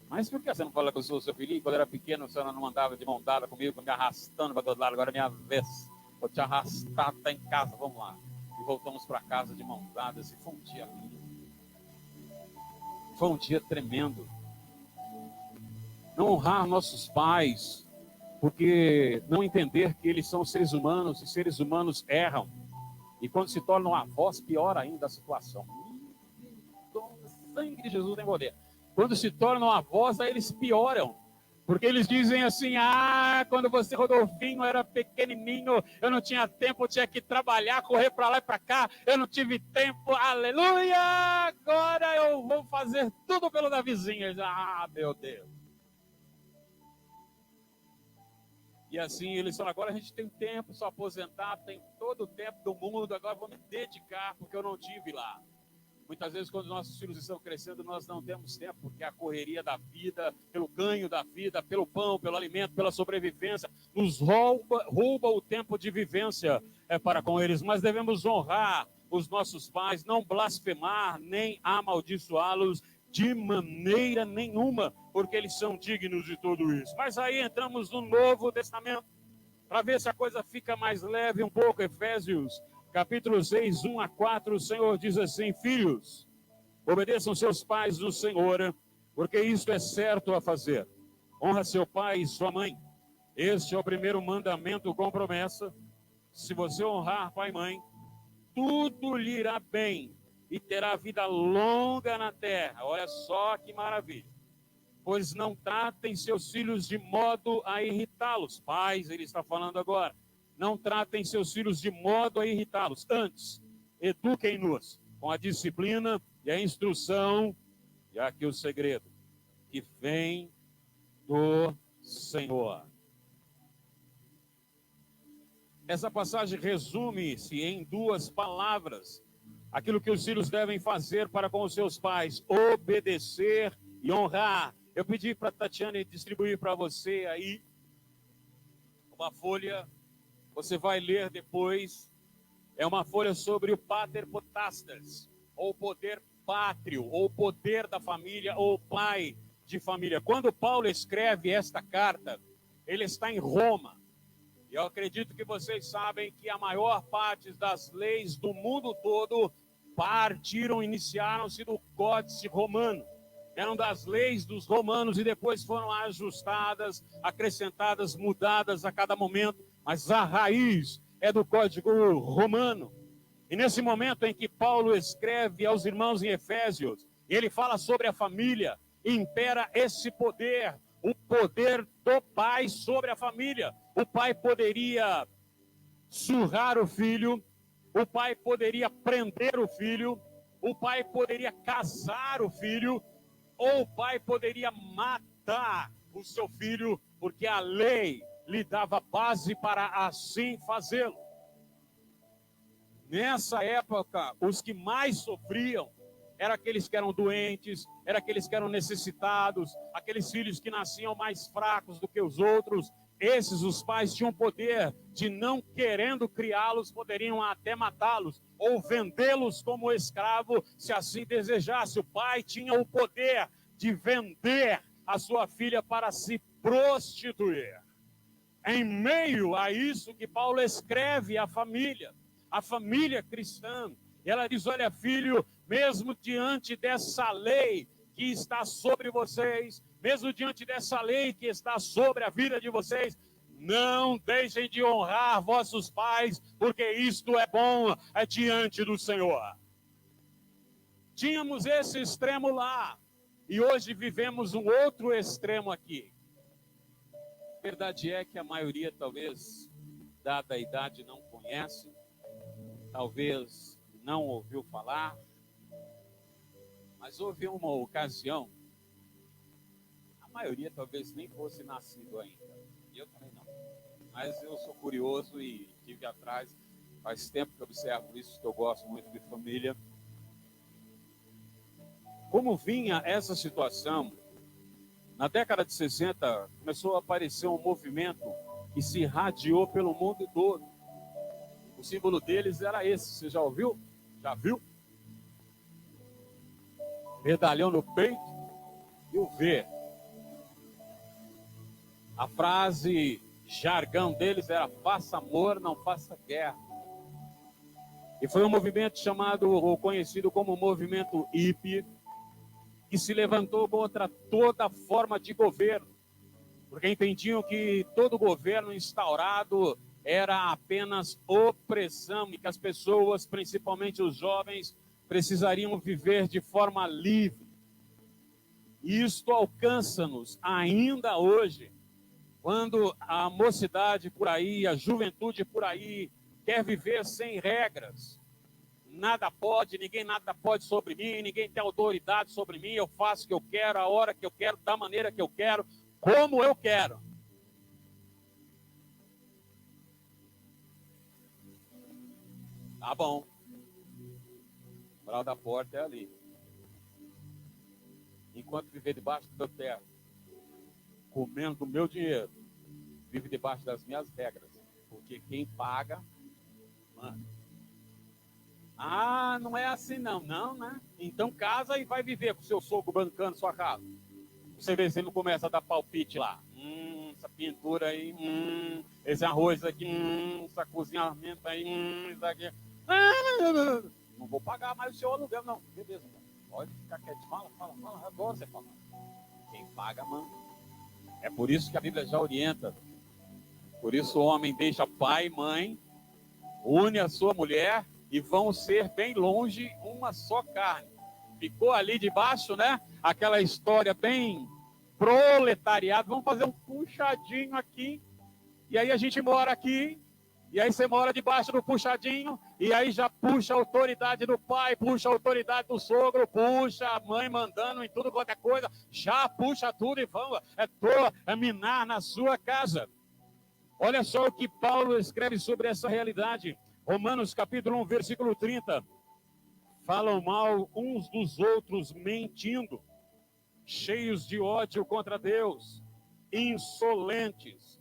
Mas por que você não fala que eu sou seu filho? Quando eu era pequeno, a senhora não andava de mão dada comigo, me arrastando para todo lado, agora é minha vez. Vou te arrastar até em casa, vamos lá. E voltamos para casa de mão dadas, e foi um dia lindo. Foi um dia tremendo. Não honrar nossos pais, porque não entender que eles são seres humanos, e seres humanos erram. E quando se tornam avós, pior ainda a situação. O sangue de Jesus tem poder. Quando se tornam avós, aí eles pioram. Porque eles dizem assim, quando você, Rodolfinho, era pequenininho, eu não tinha tempo, eu tinha que trabalhar, correr para lá e para cá, eu não tive tempo, aleluia, agora eu vou fazer tudo pelo Davizinho. Meu Deus. E assim, eles falam, agora a gente tem tempo, sou aposentado, tem todo o tempo do mundo, agora vou me dedicar, porque eu não tive lá. Muitas vezes, quando nossos filhos estão crescendo, nós não temos tempo, porque a correria da vida, pelo ganho da vida, pelo pão, pelo alimento, pela sobrevivência, nos rouba o tempo de vivência para com eles. Mas devemos honrar os nossos pais, não blasfemar, nem amaldiçoá-los de maneira nenhuma, porque eles são dignos de tudo isso. Mas aí entramos no Novo Testamento, para ver se a coisa fica mais leve um pouco. Efésios capítulo 6, 1 a 4, o Senhor diz assim, filhos, obedeçam seus pais no Senhor, porque isto é certo a fazer. Honra seu pai e sua mãe. Este é o primeiro mandamento com promessa. Se você honrar pai e mãe, tudo lhe irá bem e terá vida longa na terra. Olha só que maravilha. Pois não tratem seus filhos de modo a irritá-los. Pais, ele está falando agora. Não tratem seus filhos de modo a irritá-los. Antes, eduquem-nos com a disciplina e a instrução, e aqui o segredo, que vem do Senhor. Essa passagem resume-se em 2 palavras. Aquilo que os filhos devem fazer para com os seus pais: obedecer e honrar. Eu pedi para a Tatiane distribuir para você aí uma folha. Você vai ler depois, é uma folha sobre o pater potestas, ou poder pátrio, ou poder da família, ou pai de família. Quando Paulo escreve esta carta, ele está em Roma, Eu acredito que vocês sabem que a maior parte das leis do mundo todo iniciaram-se do Códice Romano. Eram das leis dos romanos e depois foram ajustadas, acrescentadas, mudadas a cada momento, mas a raiz é do Código Romano. E nesse momento em que Paulo escreve aos irmãos em Efésios, ele fala sobre a família, impera esse poder, o poder do pai sobre a família. O pai poderia surrar o filho, o pai poderia prender o filho, o pai poderia casar o filho, ou o pai poderia matar o seu filho, porque a lei lhe dava base para assim fazê-lo. Nessa época, os que mais sofriam eram aqueles que eram doentes, eram aqueles que eram necessitados, aqueles filhos que nasciam mais fracos do que os outros. Esses, os pais tinham poder de, não querendo criá-los, poderiam até matá-los ou vendê-los como escravo, se assim desejasse. O pai tinha o poder de vender a sua filha para se prostituir. Em meio a isso que Paulo escreve a família cristã. Ela diz: olha, filho, mesmo diante dessa lei que está sobre vocês, mesmo diante dessa lei que está sobre a vida de vocês, não deixem de honrar vossos pais, porque isto é bom, é diante do Senhor. Tínhamos esse extremo lá, e hoje vivemos um outro extremo aqui. A verdade é que a maioria, talvez, dada a idade, não conhece, talvez não ouviu falar, mas houve uma ocasião, a maioria talvez nem fosse nascido ainda, eu também não, mas eu sou curioso e estive atrás, faz tempo que eu observo isso, que eu gosto muito de família. Como vinha essa situação, na década de 60, começou a aparecer um movimento que se irradiou pelo mundo todo. O símbolo deles era esse, você já ouviu? Já viu? Medalhão no peito e o V. A frase jargão deles era: faça amor, não faça guerra. E foi um movimento chamado, ou conhecido como movimento hippie, que se levantou contra toda forma de governo, porque entendiam que todo governo instaurado era apenas opressão e que as pessoas, principalmente os jovens, precisariam viver de forma livre. E isto alcança-nos ainda hoje, quando a mocidade por aí, a juventude por aí, quer viver sem regras. Nada pode, ninguém nada pode sobre mim, ninguém tem autoridade sobre mim, eu faço o que eu quero, a hora que eu quero, da maneira que eu quero, como eu quero. Tá bom. O moral da porta é ali. Enquanto viver debaixo do meu teto, comendo o meu dinheiro, vive debaixo das minhas regras. Porque quem paga, manda. Ah, não é assim não. Não, né? Então casa e vai viver com o seu sogro bancando sua casa. Você vê se ele não começa a dar palpite lá. Essa pintura aí, esse arroz aqui, essa cozinhamento aí, isso aqui. Não vou pagar mais o seu aluguel, não. Beleza, então. Pode ficar quieto. Fala, agora você fala. Quem paga, manda. É por isso que a Bíblia já orienta. Por isso o homem deixa pai e mãe, une a sua mulher e vão ser bem longe uma só carne. Ficou ali debaixo, né? Aquela história bem proletariado. Vamos fazer um puxadinho aqui. E aí a gente mora aqui. E aí você mora debaixo do puxadinho. E aí já puxa a autoridade do pai, puxa a autoridade do sogro, puxa a mãe mandando em tudo quanto é coisa. Já puxa tudo e vamos minar na sua casa. Olha só o que Paulo escreve sobre essa realidade. Romanos capítulo 1, versículo 30. Falam mal uns dos outros mentindo, cheios de ódio contra Deus, insolentes,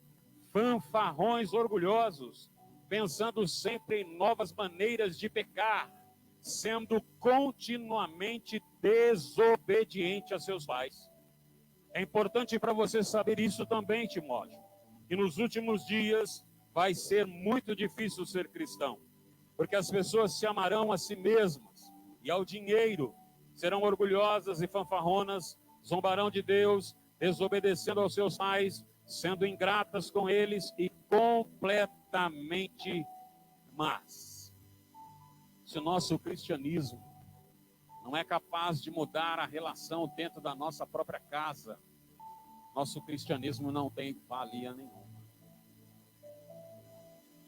fanfarrões orgulhosos, pensando sempre em novas maneiras de pecar, sendo continuamente desobediente a seus pais. É importante para você saber isso também, Timóteo, que nos últimos dias vai ser muito difícil ser cristão, porque as pessoas se amarão a si mesmas e ao dinheiro, serão orgulhosas e fanfarronas, zombarão de Deus, desobedecendo aos seus pais, sendo ingratas com eles e completamente más. Se o nosso cristianismo não é capaz de mudar a relação dentro da nossa própria casa, nosso cristianismo não tem valia nenhuma.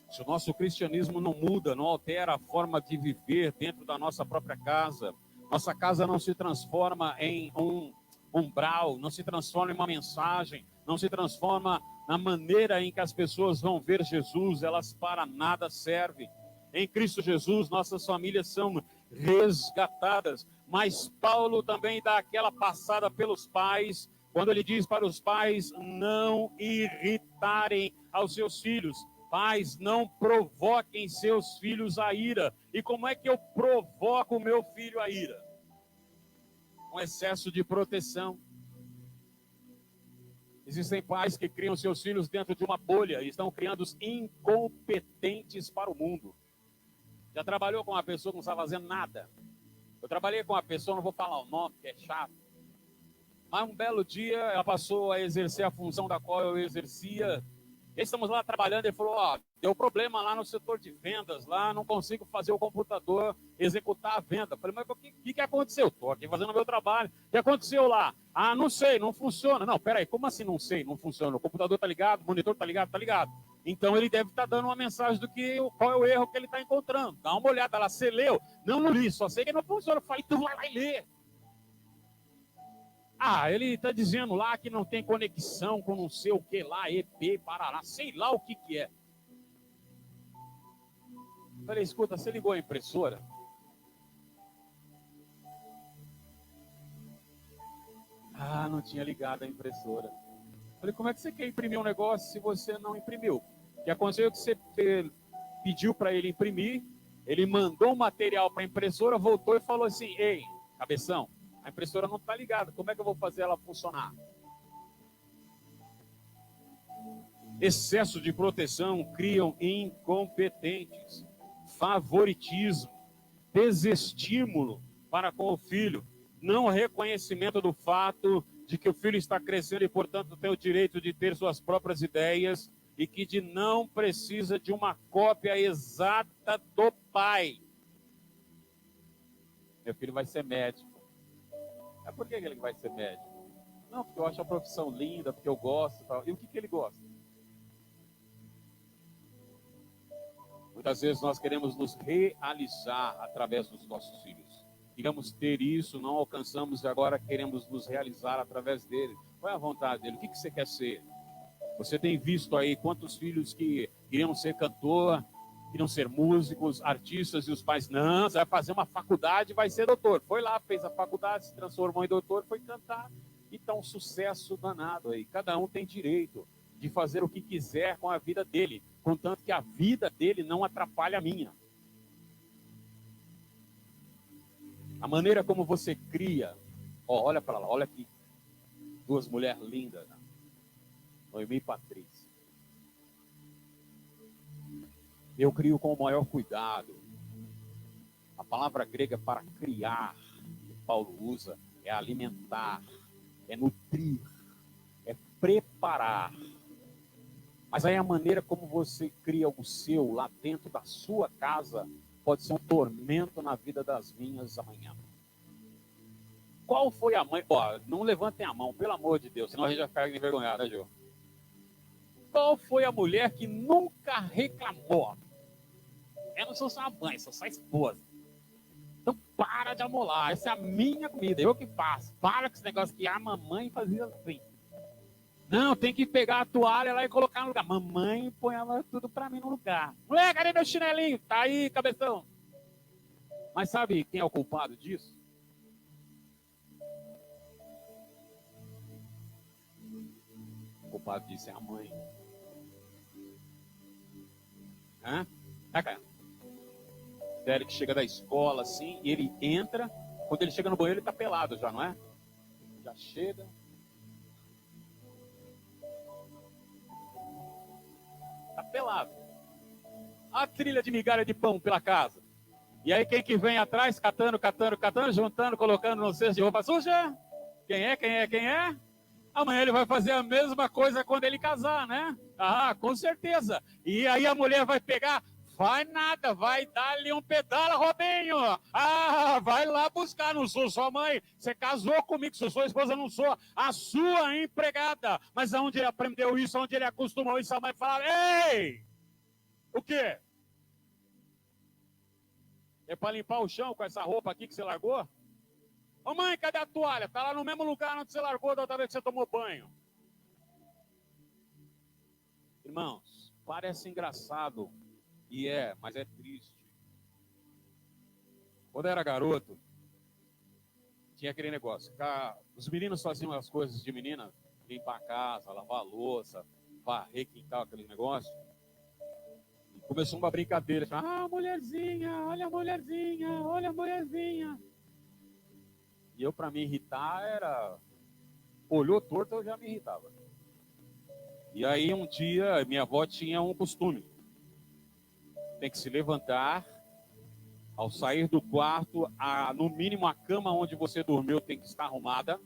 Se o nosso cristianismo não muda, não altera a forma de viver dentro da nossa própria casa, nossa casa não se transforma em um umbral, não se transforma em uma mensagem, não se transforma na maneira em que as pessoas vão ver Jesus, elas para nada servem. Em Cristo Jesus, nossas famílias são resgatadas, mas Paulo também dá aquela passada pelos pais, quando ele diz para os pais não irritarem aos seus filhos. Pais, não provoquem seus filhos a ira. E como é que eu provoco o meu filho a ira? Com excesso de proteção. Existem pais que criam seus filhos dentro de uma bolha e estão criando os incompetentes para o mundo. Já trabalhou com uma pessoa que não estava fazendo nada? Eu trabalhei com uma pessoa, não vou falar o nome, que é chato. Mas um belo dia ela passou a exercer a função da qual eu exercia. Estamos lá trabalhando, ele falou, deu problema lá no setor de vendas, lá não consigo fazer o computador executar a venda. Eu falei, mas o que aconteceu? Estou aqui fazendo o meu trabalho. O que aconteceu lá? Não sei, não funciona. Não, peraí, como assim não sei, não funciona? O computador está ligado, o monitor está ligado, está ligado. Então ele deve estar dando uma mensagem do que, qual é o erro que ele está encontrando. Dá uma olhada lá, você leu? Não li, só sei que não funciona. Eu falei, então vai lá e lê. Ele está dizendo lá que não tem conexão com não sei o que lá, EP, Parará, sei lá o que é. Falei, escuta, você ligou a impressora? Não tinha ligado a impressora. Falei, como é que você quer imprimir um negócio se você não imprimiu? O que aconteceu é que você pediu para ele imprimir, ele mandou o material para a impressora, voltou e falou assim, ei, cabeção, a impressora não está ligada, como é que eu vou fazer ela funcionar? Excesso de proteção criam incompetentes, favoritismo, desestímulo para com o filho, não reconhecimento do fato de que o filho está crescendo e, portanto, tem o direito de ter suas próprias ideias e que não precisa de uma cópia exata do pai. Meu filho vai ser médico. Por que ele vai ser médico? Não, porque eu acho a profissão linda, porque eu gosto e tal. E o que ele gosta? Muitas vezes nós queremos nos realizar através dos nossos filhos. Queremos ter isso, não alcançamos e agora queremos nos realizar através dele. Qual é a vontade dele? O que você quer ser? Você tem visto aí quantos filhos que queriam ser cantor, queriam ser músicos, artistas, e os pais, não, você vai fazer uma faculdade e vai ser doutor. Foi lá, fez a faculdade, se transformou em doutor, foi cantar. E tá um sucesso danado aí. Cada um tem direito de fazer o que quiser com a vida dele, contanto que a vida dele não atrapalhe a minha. A maneira como você cria, olha para lá, olha aqui, duas mulheres lindas, né? Noemi e Patrícia. Eu crio com o maior cuidado. A palavra grega para criar, que Paulo usa, é alimentar, é nutrir, é preparar. Mas aí a maneira como você cria o seu lá dentro da sua casa pode ser um tormento na vida das minhas amanhã. Qual foi a mãe? Não levantem a mão, pelo amor de Deus, senão a gente vai ficar envergonhado, né, Jô? Qual foi a mulher que nunca reclamou? Eu não sou sua mãe, sou sua esposa. Então para de amolar, essa é a minha comida, eu que faço. Para com esse negócio que a mamãe fazia assim. Não, tem que pegar a toalha lá e colocar no lugar. Mamãe põe tudo pra mim no lugar. Moleque, cadê meu chinelinho? Tá aí, cabeção. Mas sabe quem é o culpado disso? O culpado disso é a mãe. Derek chega da escola assim, e ele entra, quando ele chega no banheiro ele tá pelado já, não é? Já chega. Tá pelado. A trilha de migalha de pão pela casa. E aí quem que vem atrás, catando, juntando, colocando no cesto de roupa suja? Quem é? Amanhã ele vai fazer a mesma coisa quando ele casar, né? Ah, com certeza. E aí a mulher vai pegar, vai nada, vai dar-lhe um pedala, Robinho. Ah, vai lá buscar, não sou sua mãe. Você casou comigo, sou sua esposa, não sou a sua empregada. Mas aonde ele aprendeu isso, aonde ele acostumou isso, a mãe fala, ei, o quê? É para limpar o chão com essa roupa aqui que você largou? Ô mãe, cadê a toalha? Tá lá no mesmo lugar onde você largou da outra vez que você tomou banho. Irmãos, parece engraçado. E mas é triste. Quando eu era garoto, tinha aquele negócio. Os meninos faziam as coisas de menina, limpar a casa, lavar a louça, varrer, quintal, aquele negócio. E começou uma brincadeira. Ah, mulherzinha, olha a mulherzinha, olha a mulherzinha. E eu, para me irritar, olhou torto, eu já me irritava. E aí, um dia, minha avó tinha um costume. Tem que se levantar, ao sair do quarto, no mínimo a cama onde você dormiu tem que estar arrumada.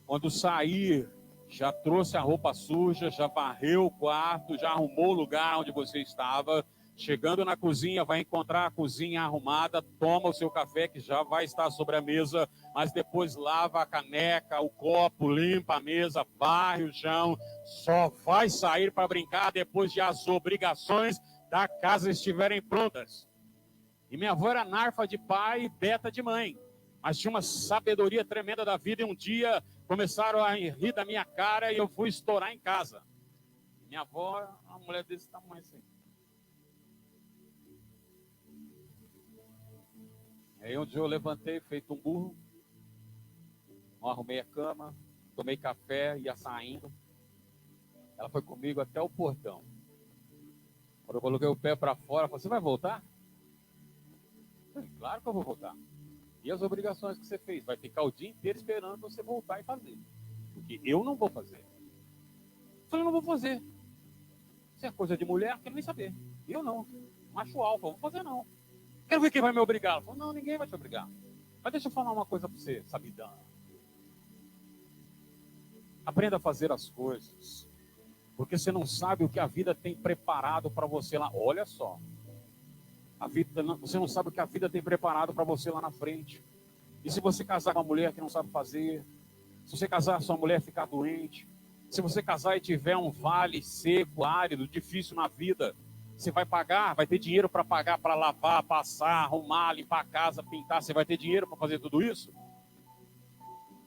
Quando sair, já trouxe a roupa suja, já varreu o quarto, já arrumou o lugar onde você estava. Chegando na cozinha, vai encontrar a cozinha arrumada, toma o seu café que já vai estar sobre a mesa, mas depois lava a caneca, o copo, limpa a mesa, varre o chão, só vai sair para brincar depois de as obrigações da casa estiverem prontas. E minha avó era narfa de pai e beta de mãe, mas tinha uma sabedoria tremenda da vida e um dia começaram a rir da minha cara e eu fui estourar em casa. Minha avó é uma mulher desse tamanho assim. Aí um dia eu levantei, feito um burro, não arrumei a cama, tomei café, ia saindo. Ela foi comigo até o portão. Quando eu coloquei o pé para fora, ela falou, você vai voltar? Eu falei, claro que eu vou voltar. E as obrigações que você fez? Vai ficar o dia inteiro esperando você voltar e fazer. Porque eu não vou fazer. Eu falei, eu não vou fazer. Isso é coisa de mulher, não quero nem saber. Eu não. Macho alfa, vou fazer não. Quero ver quem vai me obrigar. Ela falou, não, ninguém vai te obrigar. Mas deixa eu falar uma coisa para você, sabidão. Aprenda a fazer as coisas. Porque você não sabe o que a vida tem preparado para você lá. Olha só. Você não sabe o que a vida tem preparado para você lá na frente. E se você casar com uma mulher que não sabe fazer, se você casar com sua mulher ficar doente, se você casar e tiver um vale seco, árido, difícil na vida, você vai pagar, vai ter dinheiro para pagar, para lavar, passar, arrumar, limpar a casa, pintar, você vai ter dinheiro para fazer tudo isso?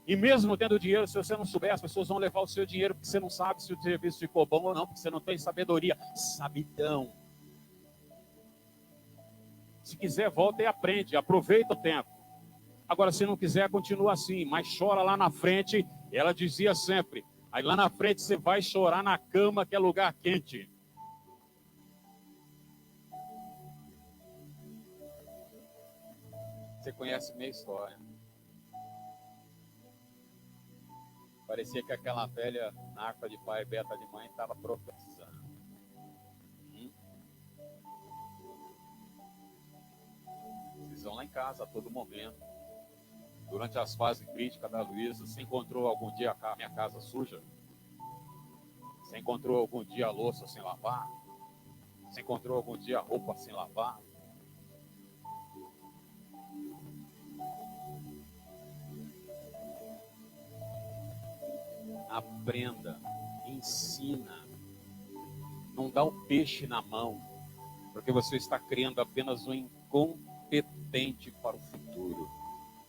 E mesmo tendo dinheiro, se você não souber, as pessoas vão levar o seu dinheiro porque você não sabe se o serviço ficou bom ou não, porque você não tem sabedoria. Sabidão. Se quiser, volta e aprende, aproveita o tempo. Agora, se não quiser, continua assim, mas chora lá na frente. Ela dizia sempre, aí lá na frente você vai chorar na cama, que é lugar quente. Você conhece minha história. Parecia que aquela velha narca de pai e beta de mãe estava profetizando. Vocês vão lá em casa a todo momento. Durante as fases críticas da Luísa, você encontrou algum dia a minha casa suja? Você encontrou algum dia a louça sem lavar? Você encontrou algum dia a roupa sem lavar? Aprenda, ensina. Não dá o peixe na mão, porque você está criando apenas um incompetente para o futuro.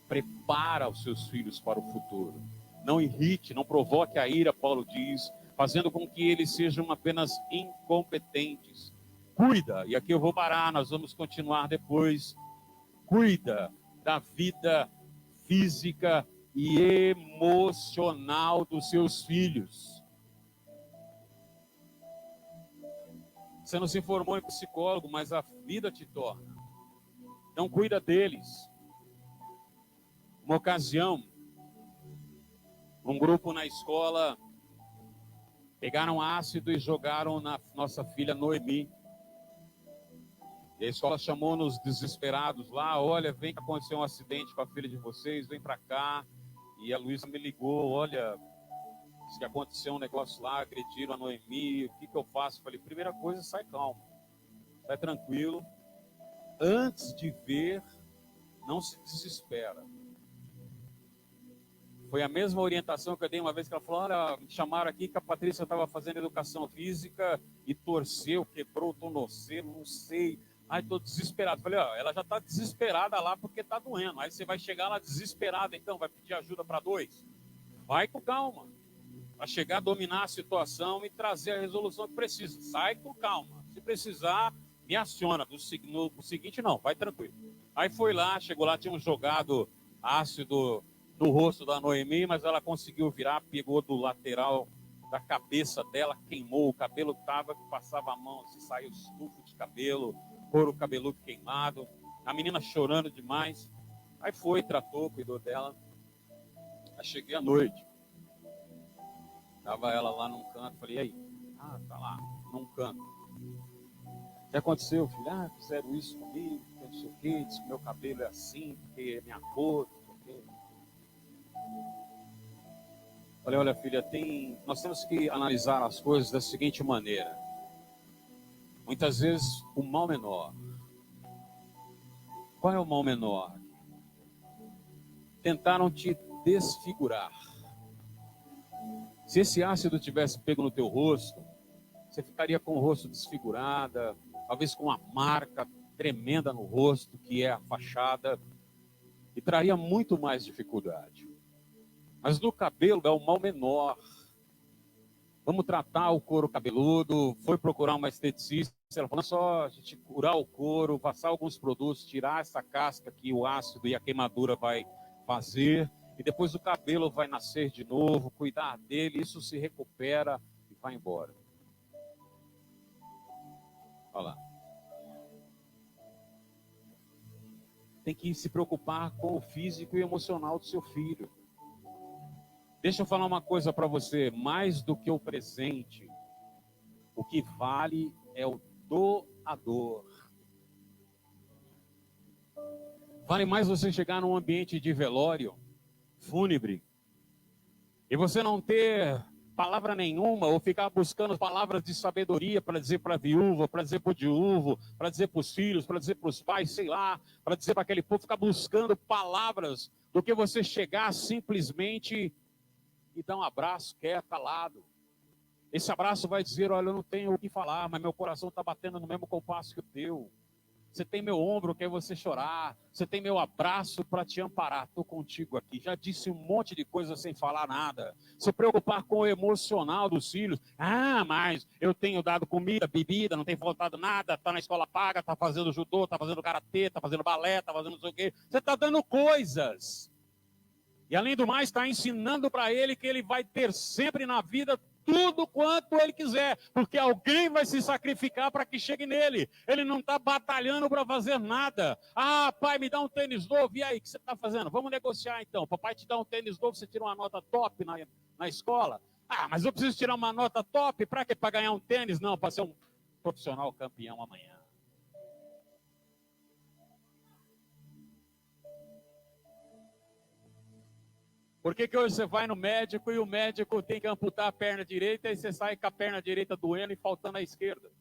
Prepara os seus filhos para o futuro. Não irrite, não provoque a ira, Paulo diz, fazendo com que eles sejam apenas incompetentes. Cuida, e aqui eu vou parar, nós vamos continuar depois. Cuida da vida física e emocional dos seus filhos. Você não se formou em psicólogo, mas a vida te torna. Então cuida deles. Uma ocasião, um grupo na escola Pegaram ácido e jogaram na nossa filha Noemi. E a escola chamou-nos desesperados lá, olha, vem que aconteceu um acidente com a filha de vocês, vem para cá. E a Luísa me ligou, olha, diz que aconteceu um negócio lá, agrediram a Noemi, o que eu faço? Falei, primeira coisa, sai calmo, sai tranquilo. Antes de ver, não se desespera. Foi a mesma orientação que eu dei uma vez que ela falou, olha, me chamaram aqui que a Patrícia estava fazendo educação física e torceu, quebrou o tornozelo, não sei. Ai, estou desesperado. Falei, ó, ela já está desesperada lá porque está doendo. Aí você vai chegar lá desesperada, então, vai pedir ajuda para dois. Vai com calma. Para chegar a dominar a situação e trazer a resolução que precisa. Sai com calma. Se precisar, me aciona. No seguinte, não, vai tranquilo. Aí foi lá, chegou lá, tinham jogado ácido no rosto da Noemi, mas ela conseguiu virar, pegou do lateral da cabeça dela, queimou o cabelo, passava a mão, assim, saiu estufo de cabelo, couro cabeludo queimado, a menina chorando demais. Aí foi, tratou, cuidou dela. Aí cheguei à noite, tava ela lá num canto, falei, e aí? Ah, tá lá, num canto. O que aconteceu, filho? Ah, fizeram isso comigo, não sei o quê, disse que meu cabelo é assim, porque é minha cor, não sei o quê. Falei, olha filha, nós temos que analisar as coisas da seguinte maneira. Muitas vezes o mal menor. Qual é o mal menor? Tentaram te desfigurar. Se esse ácido tivesse pego no teu rosto, você ficaria com o rosto desfigurada, talvez com uma marca tremenda no rosto, que é a fachada, e traria muito mais dificuldade. Mas no cabelo é o mal menor. Vamos tratar o couro cabeludo. Foi procurar uma esteticista. Ela falou, não só a gente curar o couro, passar alguns produtos, tirar essa casca que o ácido e a queimadura vai fazer. E depois o cabelo vai nascer de novo, cuidar dele, isso se recupera e vai embora. Olha lá. Tem que se preocupar com o físico e emocional do seu filho. Deixa eu falar uma coisa para você, mais do que o presente, o que vale é o doador. Vale mais você chegar num ambiente de velório, fúnebre, e você não ter palavra nenhuma, ou ficar buscando palavras de sabedoria para dizer para a viúva, para dizer para o viúvo, para dizer para os filhos, para dizer para os pais, sei lá, para dizer para aquele povo, ficar buscando palavras, do que você chegar simplesmente e dar um abraço, calado. Esse abraço vai dizer, olha, eu não tenho o que falar, mas meu coração está batendo no mesmo compasso que o teu. Você tem meu ombro, quer você chorar. Você tem meu abraço para te amparar. Estou contigo aqui. Já disse um monte de coisa sem falar nada. Se preocupar com o emocional dos filhos. Ah, mas eu tenho dado comida, bebida, não tem faltado nada. Está na escola paga, está fazendo judô, está fazendo karatê, está fazendo balé, está fazendo não sei o quê. Você está dando coisas. E além do mais, está ensinando para ele que ele vai ter sempre na vida tudo quanto ele quiser, porque alguém vai se sacrificar para que chegue nele. Ele não está batalhando para fazer nada. Ah, pai, me dá um tênis novo. E aí, o que você está fazendo? Vamos negociar então. Papai te dá um tênis novo, você tira uma nota top na escola. Ah, mas eu preciso tirar uma nota top. Para quê? Para ganhar um tênis? Não, para ser um profissional campeão amanhã. Por que hoje você vai no médico e o médico tem que amputar a perna direita e você sai com a perna direita doendo e faltando a esquerda?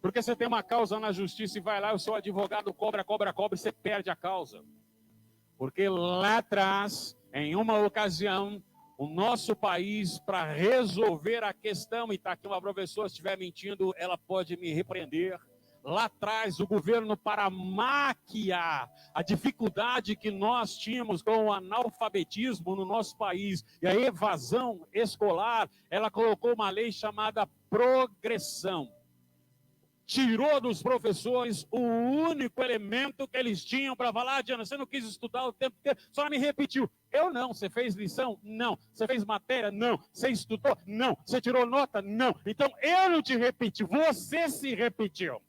Porque você tem uma causa na justiça e vai lá, o seu advogado cobra e você perde a causa. Porque lá atrás, em uma ocasião, o nosso país, para resolver a questão, e está aqui uma professora, se estiver mentindo, ela pode me repreender. Lá atrás, o governo, para maquiar a dificuldade que nós tínhamos com o analfabetismo no nosso país e a evasão escolar, ela colocou uma lei chamada progressão. Tirou dos professores o único elemento que eles tinham para falar, Diana, você não quis estudar o tempo inteiro, só me repetiu. Eu não. Você fez lição? Não. Você fez matéria? Não. Você estudou? Não. Você tirou nota? Não. Então, eu não te repeti, você se repetiu.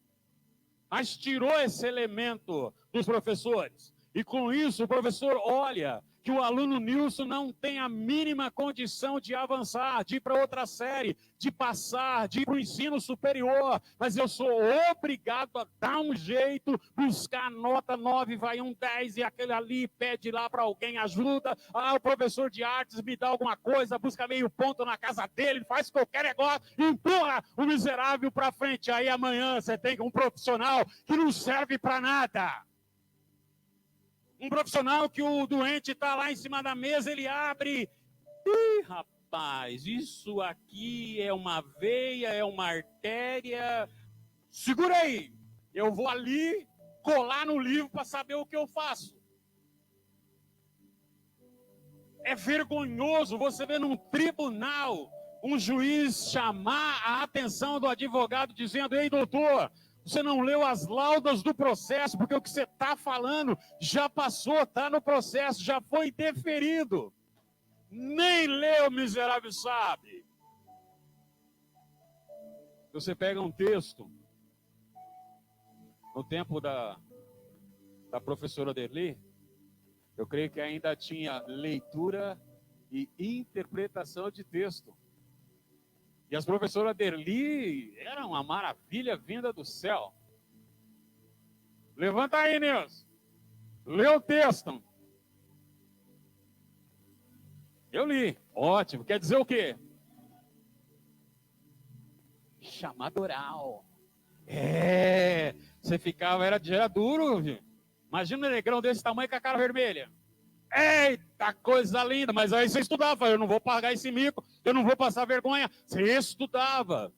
Mas tirou esse elemento dos professores. E com isso o professor olha que o aluno Nilson não tem a mínima condição de avançar, de ir para outra série, de passar, de ir para o ensino superior, mas eu sou obrigado a dar um jeito, buscar nota 9, vai um 10, e aquele ali pede lá para alguém ajuda, o professor de artes me dá alguma coisa, busca meio ponto na casa dele, faz qualquer negócio, empurra o miserável para frente, aí amanhã você tem um profissional que não serve para nada. Um profissional que o doente está lá em cima da mesa, ele abre. Ih, rapaz, isso aqui é uma veia, é uma artéria. Segura aí, eu vou ali colar no livro para saber o que eu faço. É vergonhoso você ver num tribunal um juiz chamar a atenção do advogado dizendo: ei, doutor, você não leu as laudas do processo, porque o que você está falando já passou, está no processo, já foi deferido. Nem leu, miserável, sabe? Você pega um texto, no tempo da professora Derli, eu creio que ainda tinha leitura e interpretação de texto. E as professoras Derli eram uma maravilha vinda do céu. Levanta aí, Nilson. Lê o texto. Eu li. Ótimo. Quer dizer o quê? Chamada oral. Você ficava, era duro, viu? Imagina um negrão desse tamanho com a cara vermelha. Eita, coisa linda, mas aí você estudava, eu não vou pagar esse mico, eu não vou passar vergonha. Você estudava.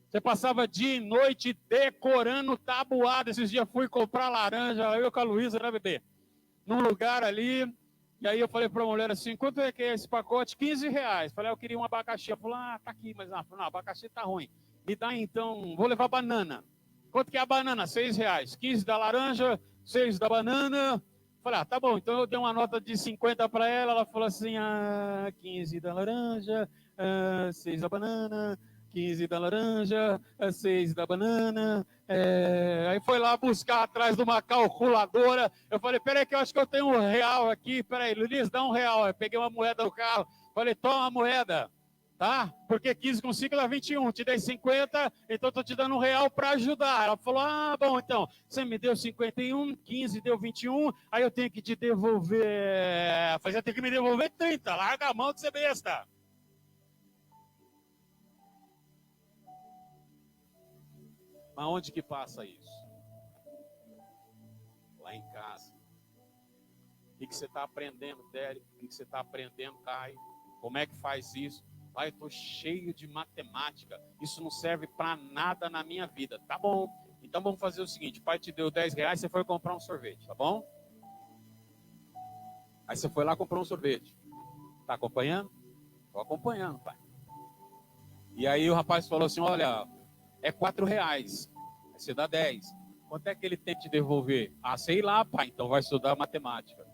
Você passava dia e noite decorando tabuada. Esses dias fui comprar laranja, eu com a Luísa, né, bebê? Num lugar ali, e aí eu falei para a mulher assim: quanto é que é esse pacote? R$15. Falei: eu queria um abacaxi. Ela falou: tá aqui, mas não, abacaxi tá ruim. Me dá então, vou levar banana. Quanto que é a banana? R$6. 15 da laranja, 6 da banana. Falei: tá bom, então eu dei uma nota de 50 para ela. Ela falou assim: 15 da laranja, 6 da banana, 15 da laranja, 6 da banana. Aí foi lá buscar atrás de uma calculadora. Eu falei: peraí que eu acho que eu tenho R$1 aqui. Peraí, Luiz, dá R$1. Eu peguei uma moeda do carro. Falei: toma a moeda. Tá? Porque 15 com 5 dá 21, te dei 50, então estou te dando R$1 para ajudar. Ela falou: bom, então, você me deu 51, 15 deu 21, aí eu tenho que te devolver, você tem que me devolver 30, larga a mão de ser besta. Mas onde que passa isso? Lá em casa. O que você está aprendendo, Délio? O que você está aprendendo, Caio? Como é que faz isso? Pai, eu estou cheio de matemática. Isso não serve para nada na minha vida. Tá bom. Então vamos fazer o seguinte: o pai te deu R$10, você foi comprar um sorvete, tá bom? Aí você foi lá e comprou um sorvete. Tá acompanhando? Estou acompanhando, pai. E aí o rapaz falou assim: olha, é R$4. Aí você dá 10. Quanto é que ele tem que te devolver? Sei lá, pai. Então vai estudar matemática.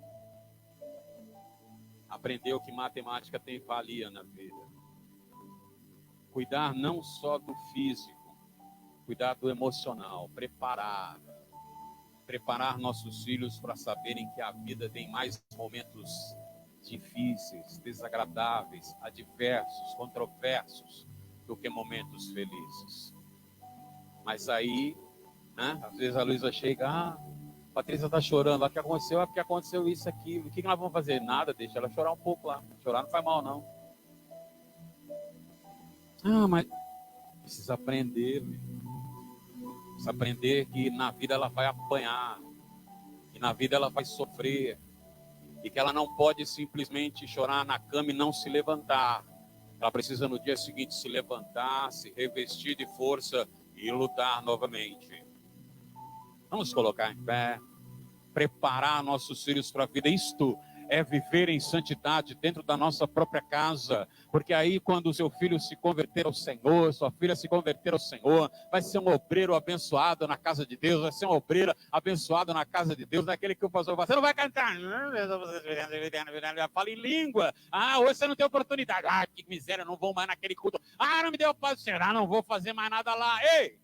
Aprendeu que matemática tem valia na vida. Cuidar não só do físico, cuidar do emocional, preparar nossos filhos para saberem que a vida tem mais momentos difíceis, desagradáveis, adversos, controversos, do que momentos felizes. Mas aí, né, às vezes a Luísa chega: Patrícia está chorando, o que aconteceu? Porque aconteceu isso, aquilo. O que nós vamos fazer? Nada, deixa ela chorar um pouco lá. Chorar não faz mal, não. Mas precisa aprender, precisa aprender que na vida ela vai apanhar, que na vida ela vai sofrer, e que ela não pode simplesmente chorar na cama e não se levantar. Ela precisa no dia seguinte se levantar, se revestir de força e lutar novamente. Vamos colocar em pé, preparar nossos filhos para a vida. Isto é viver em santidade dentro da nossa própria casa, porque aí quando o seu filho se converter ao Senhor, sua filha se converter ao Senhor, vai ser um obreiro abençoado na casa de Deus, vai ser uma obreira abençoada na casa de Deus, daquele que o pastor fala: você não vai cantar, fala em língua, hoje você não tem oportunidade, que miséria, não vou mais naquele culto, não me deu paz, será, não vou fazer mais nada lá. Ei,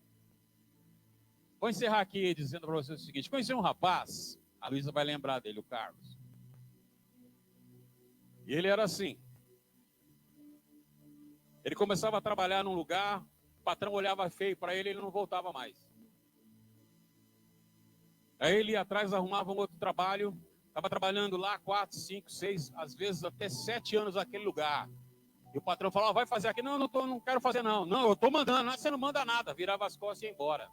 vou encerrar aqui dizendo para vocês o seguinte: conheci um rapaz A Luísa vai lembrar dele, o Carlos. E ele era assim. Ele começava a trabalhar num lugar, o patrão olhava feio para ele e ele não voltava mais. Aí ele ia atrás, arrumava um outro trabalho, estava trabalhando lá 4, 5, 6, às vezes até 7 anos naquele lugar. E o patrão falava, vai fazer aqui. Não, não quero fazer não. Não, eu estou mandando. Não, você não manda nada. Virava as costas e ia embora.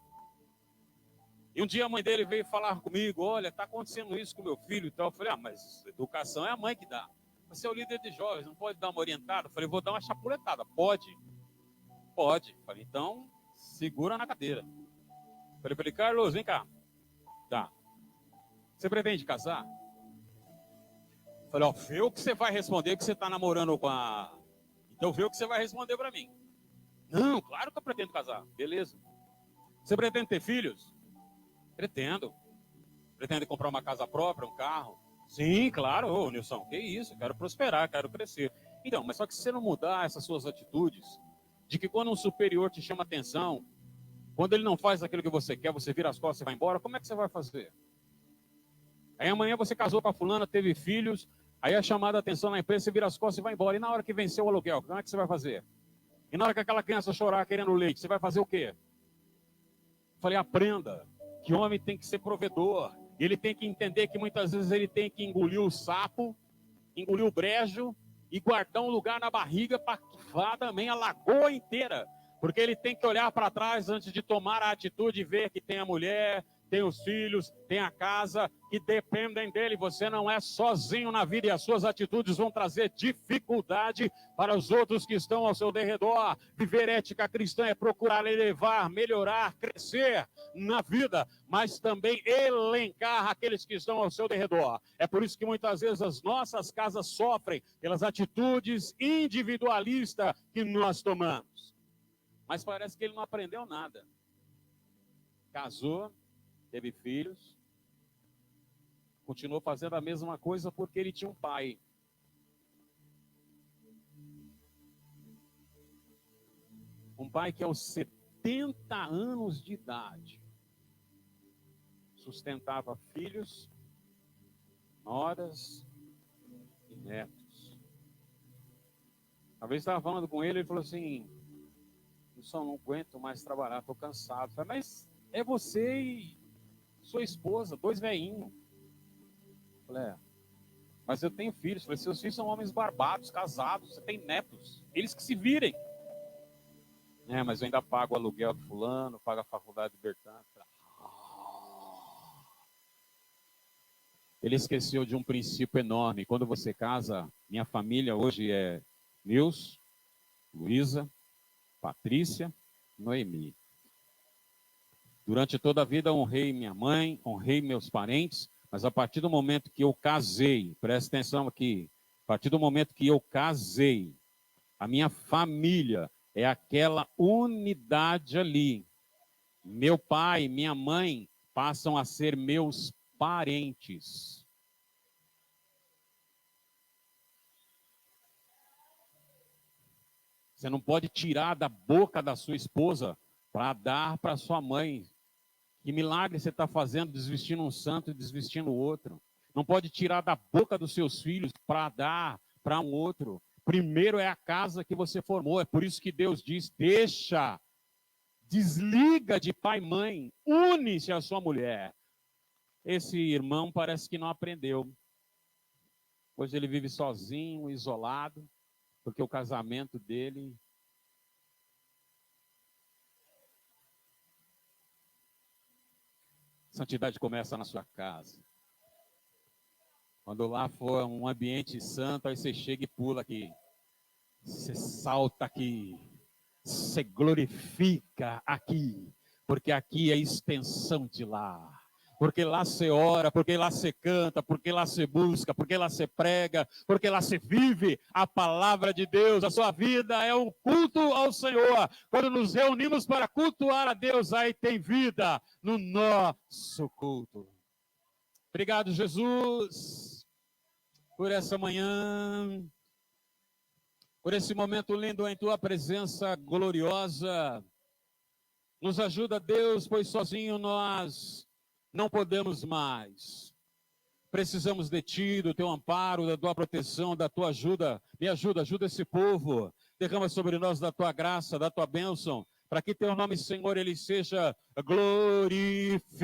E um dia a mãe dele veio falar comigo, olha, está acontecendo isso com meu filho e tal. Eu falei, mas educação é a mãe que dá. Você é o líder de jovens, não pode dar uma orientada? Eu falei, vou dar uma chapuletada. Pode? Pode. Eu falei, então, segura na cadeira. Eu falei para ele, Carlos, vem cá. Tá. Você pretende casar? Eu falei, ó, vê o que você vai responder, que você está namorando com a... Então vê o que você vai responder para mim. Não, claro que eu pretendo casar. Beleza. Você pretende ter filhos? Pretendo. Pretende comprar uma casa própria, um carro? Sim, claro. Ô, Nilson, que isso? Quero prosperar, quero crescer. Então, mas só que se você não mudar essas suas atitudes, de que quando um superior te chama atenção, quando ele não faz aquilo que você quer, você vira as costas e vai embora, como é que você vai fazer? Aí amanhã você casou com a fulana, teve filhos, aí é chamada a atenção na empresa, você vira as costas e vai embora. E na hora que venceu o aluguel, como é que você vai fazer? E na hora que aquela criança chorar querendo leite, você vai fazer o quê? Falei, aprenda que homem tem que ser provedor. Ele tem que entender que muitas vezes ele tem que engolir o sapo, engolir o brejo e guardar um lugar na barriga para vá também a lagoa inteira. Porque ele tem que olhar para trás antes de tomar a atitude e ver que tem a mulher, tem os filhos, tem a casa, que dependem dele. Você não é sozinho na vida e as suas atitudes vão trazer dificuldade para os outros que estão ao seu derredor. Viver ética cristã é procurar elevar, melhorar, crescer na vida, mas também elencar aqueles que estão ao seu derredor. É por isso que muitas vezes as nossas casas sofrem pelas atitudes individualistas que nós tomamos. Mas parece que ele não aprendeu nada. Casou, teve filhos, continuou fazendo a mesma coisa porque ele tinha um pai. Um pai que aos 70 anos de idade sustentava filhos, noras e netos. Uma vez estava falando com ele, ele falou assim, eu só não aguento mais trabalhar, estou cansado. Eu falei, mas é você e sua esposa, 2 velhinhos. Eu falei, mas eu tenho filhos. Eu falei, seus filhos são homens barbados, casados, você tem netos, eles que se virem. Mas eu ainda pago o aluguel de fulano, pago a faculdade de Bertano. Ele esqueceu de um princípio enorme. Quando você casa, minha família hoje é Nilson, Luísa, Patrícia, Noemi. Durante toda a vida honrei minha mãe, honrei meus parentes, mas a partir do momento que eu casei, presta atenção aqui, a partir do momento que eu casei, a minha família é aquela unidade ali. Meu pai, minha mãe passam a ser meus parentes. Você não pode tirar da boca da sua esposa para dar para sua mãe. Que milagre você está fazendo, desvestindo um santo e desvestindo o outro. Não pode tirar da boca dos seus filhos para dar para um outro. Primeiro é a casa que você formou. É por isso que Deus diz, desliga de pai e mãe, une-se à sua mulher. Esse irmão parece que não aprendeu. Hoje ele vive sozinho, isolado, porque o casamento dele... Santidade começa na sua casa. Quando lá for um ambiente santo, aí você chega e pula aqui. Você salta aqui. Você glorifica aqui. Porque aqui é a extensão de lá. Porque lá você ora, porque lá você canta, porque lá você busca, porque lá você prega, porque lá você vive a palavra de Deus. A sua vida é um culto ao Senhor. Quando nos reunimos para cultuar a Deus, aí tem vida no nosso culto. Obrigado, Jesus, por essa manhã, por esse momento lindo em tua presença gloriosa. Nos ajuda, Deus, pois sozinho nós não podemos mais. Precisamos de Ti, do Teu amparo, da Tua proteção, da Tua ajuda. Me ajuda, ajuda esse povo. Derrama sobre nós da Tua graça, da Tua bênção, para que Teu nome, Senhor, Ele seja glorificado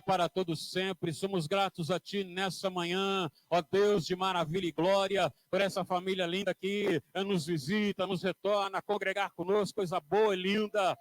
para todos sempre. Somos gratos a Ti nessa manhã, ó Deus de maravilha e glória, por essa família linda que nos visita, nos retorna a congregar conosco, coisa boa e linda.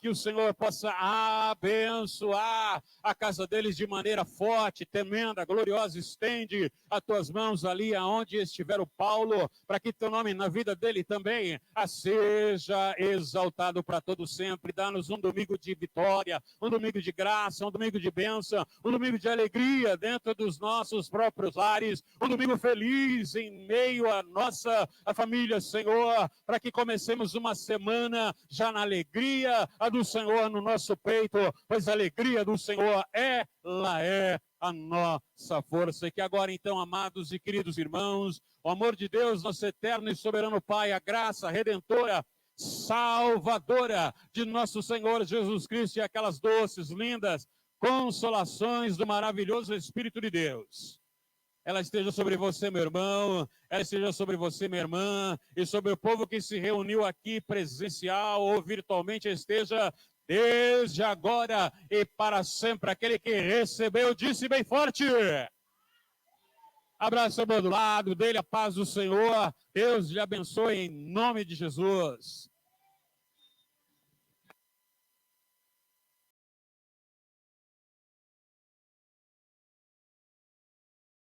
Que o Senhor possa abençoar a casa deles de maneira forte, tremenda, gloriosa. Estende as Tuas mãos ali aonde estiver o Paulo, para que Teu nome na vida dele também seja exaltado para todos sempre. Dá-nos um domingo de vitória, um domingo de graça, um domingo de bênção, um domingo de alegria dentro dos nossos próprios lares, um domingo feliz em meio à nossa família, Senhor, para que comecemos uma semana já na alegria do Senhor no nosso peito, pois a alegria do Senhor, ela é a nossa força. E que agora então, amados e queridos irmãos, o amor de Deus, nosso eterno e soberano Pai, a graça redentora, salvadora de nosso Senhor Jesus Cristo e aquelas doces, lindas consolações do maravilhoso Espírito de Deus, ela esteja sobre você, meu irmão, ela esteja sobre você, minha irmã, e sobre o povo que se reuniu aqui presencial ou virtualmente, esteja desde agora e para sempre. Aquele que recebeu, disse bem forte: abraça do lado dele, a paz do Senhor. Deus lhe abençoe em nome de Jesus.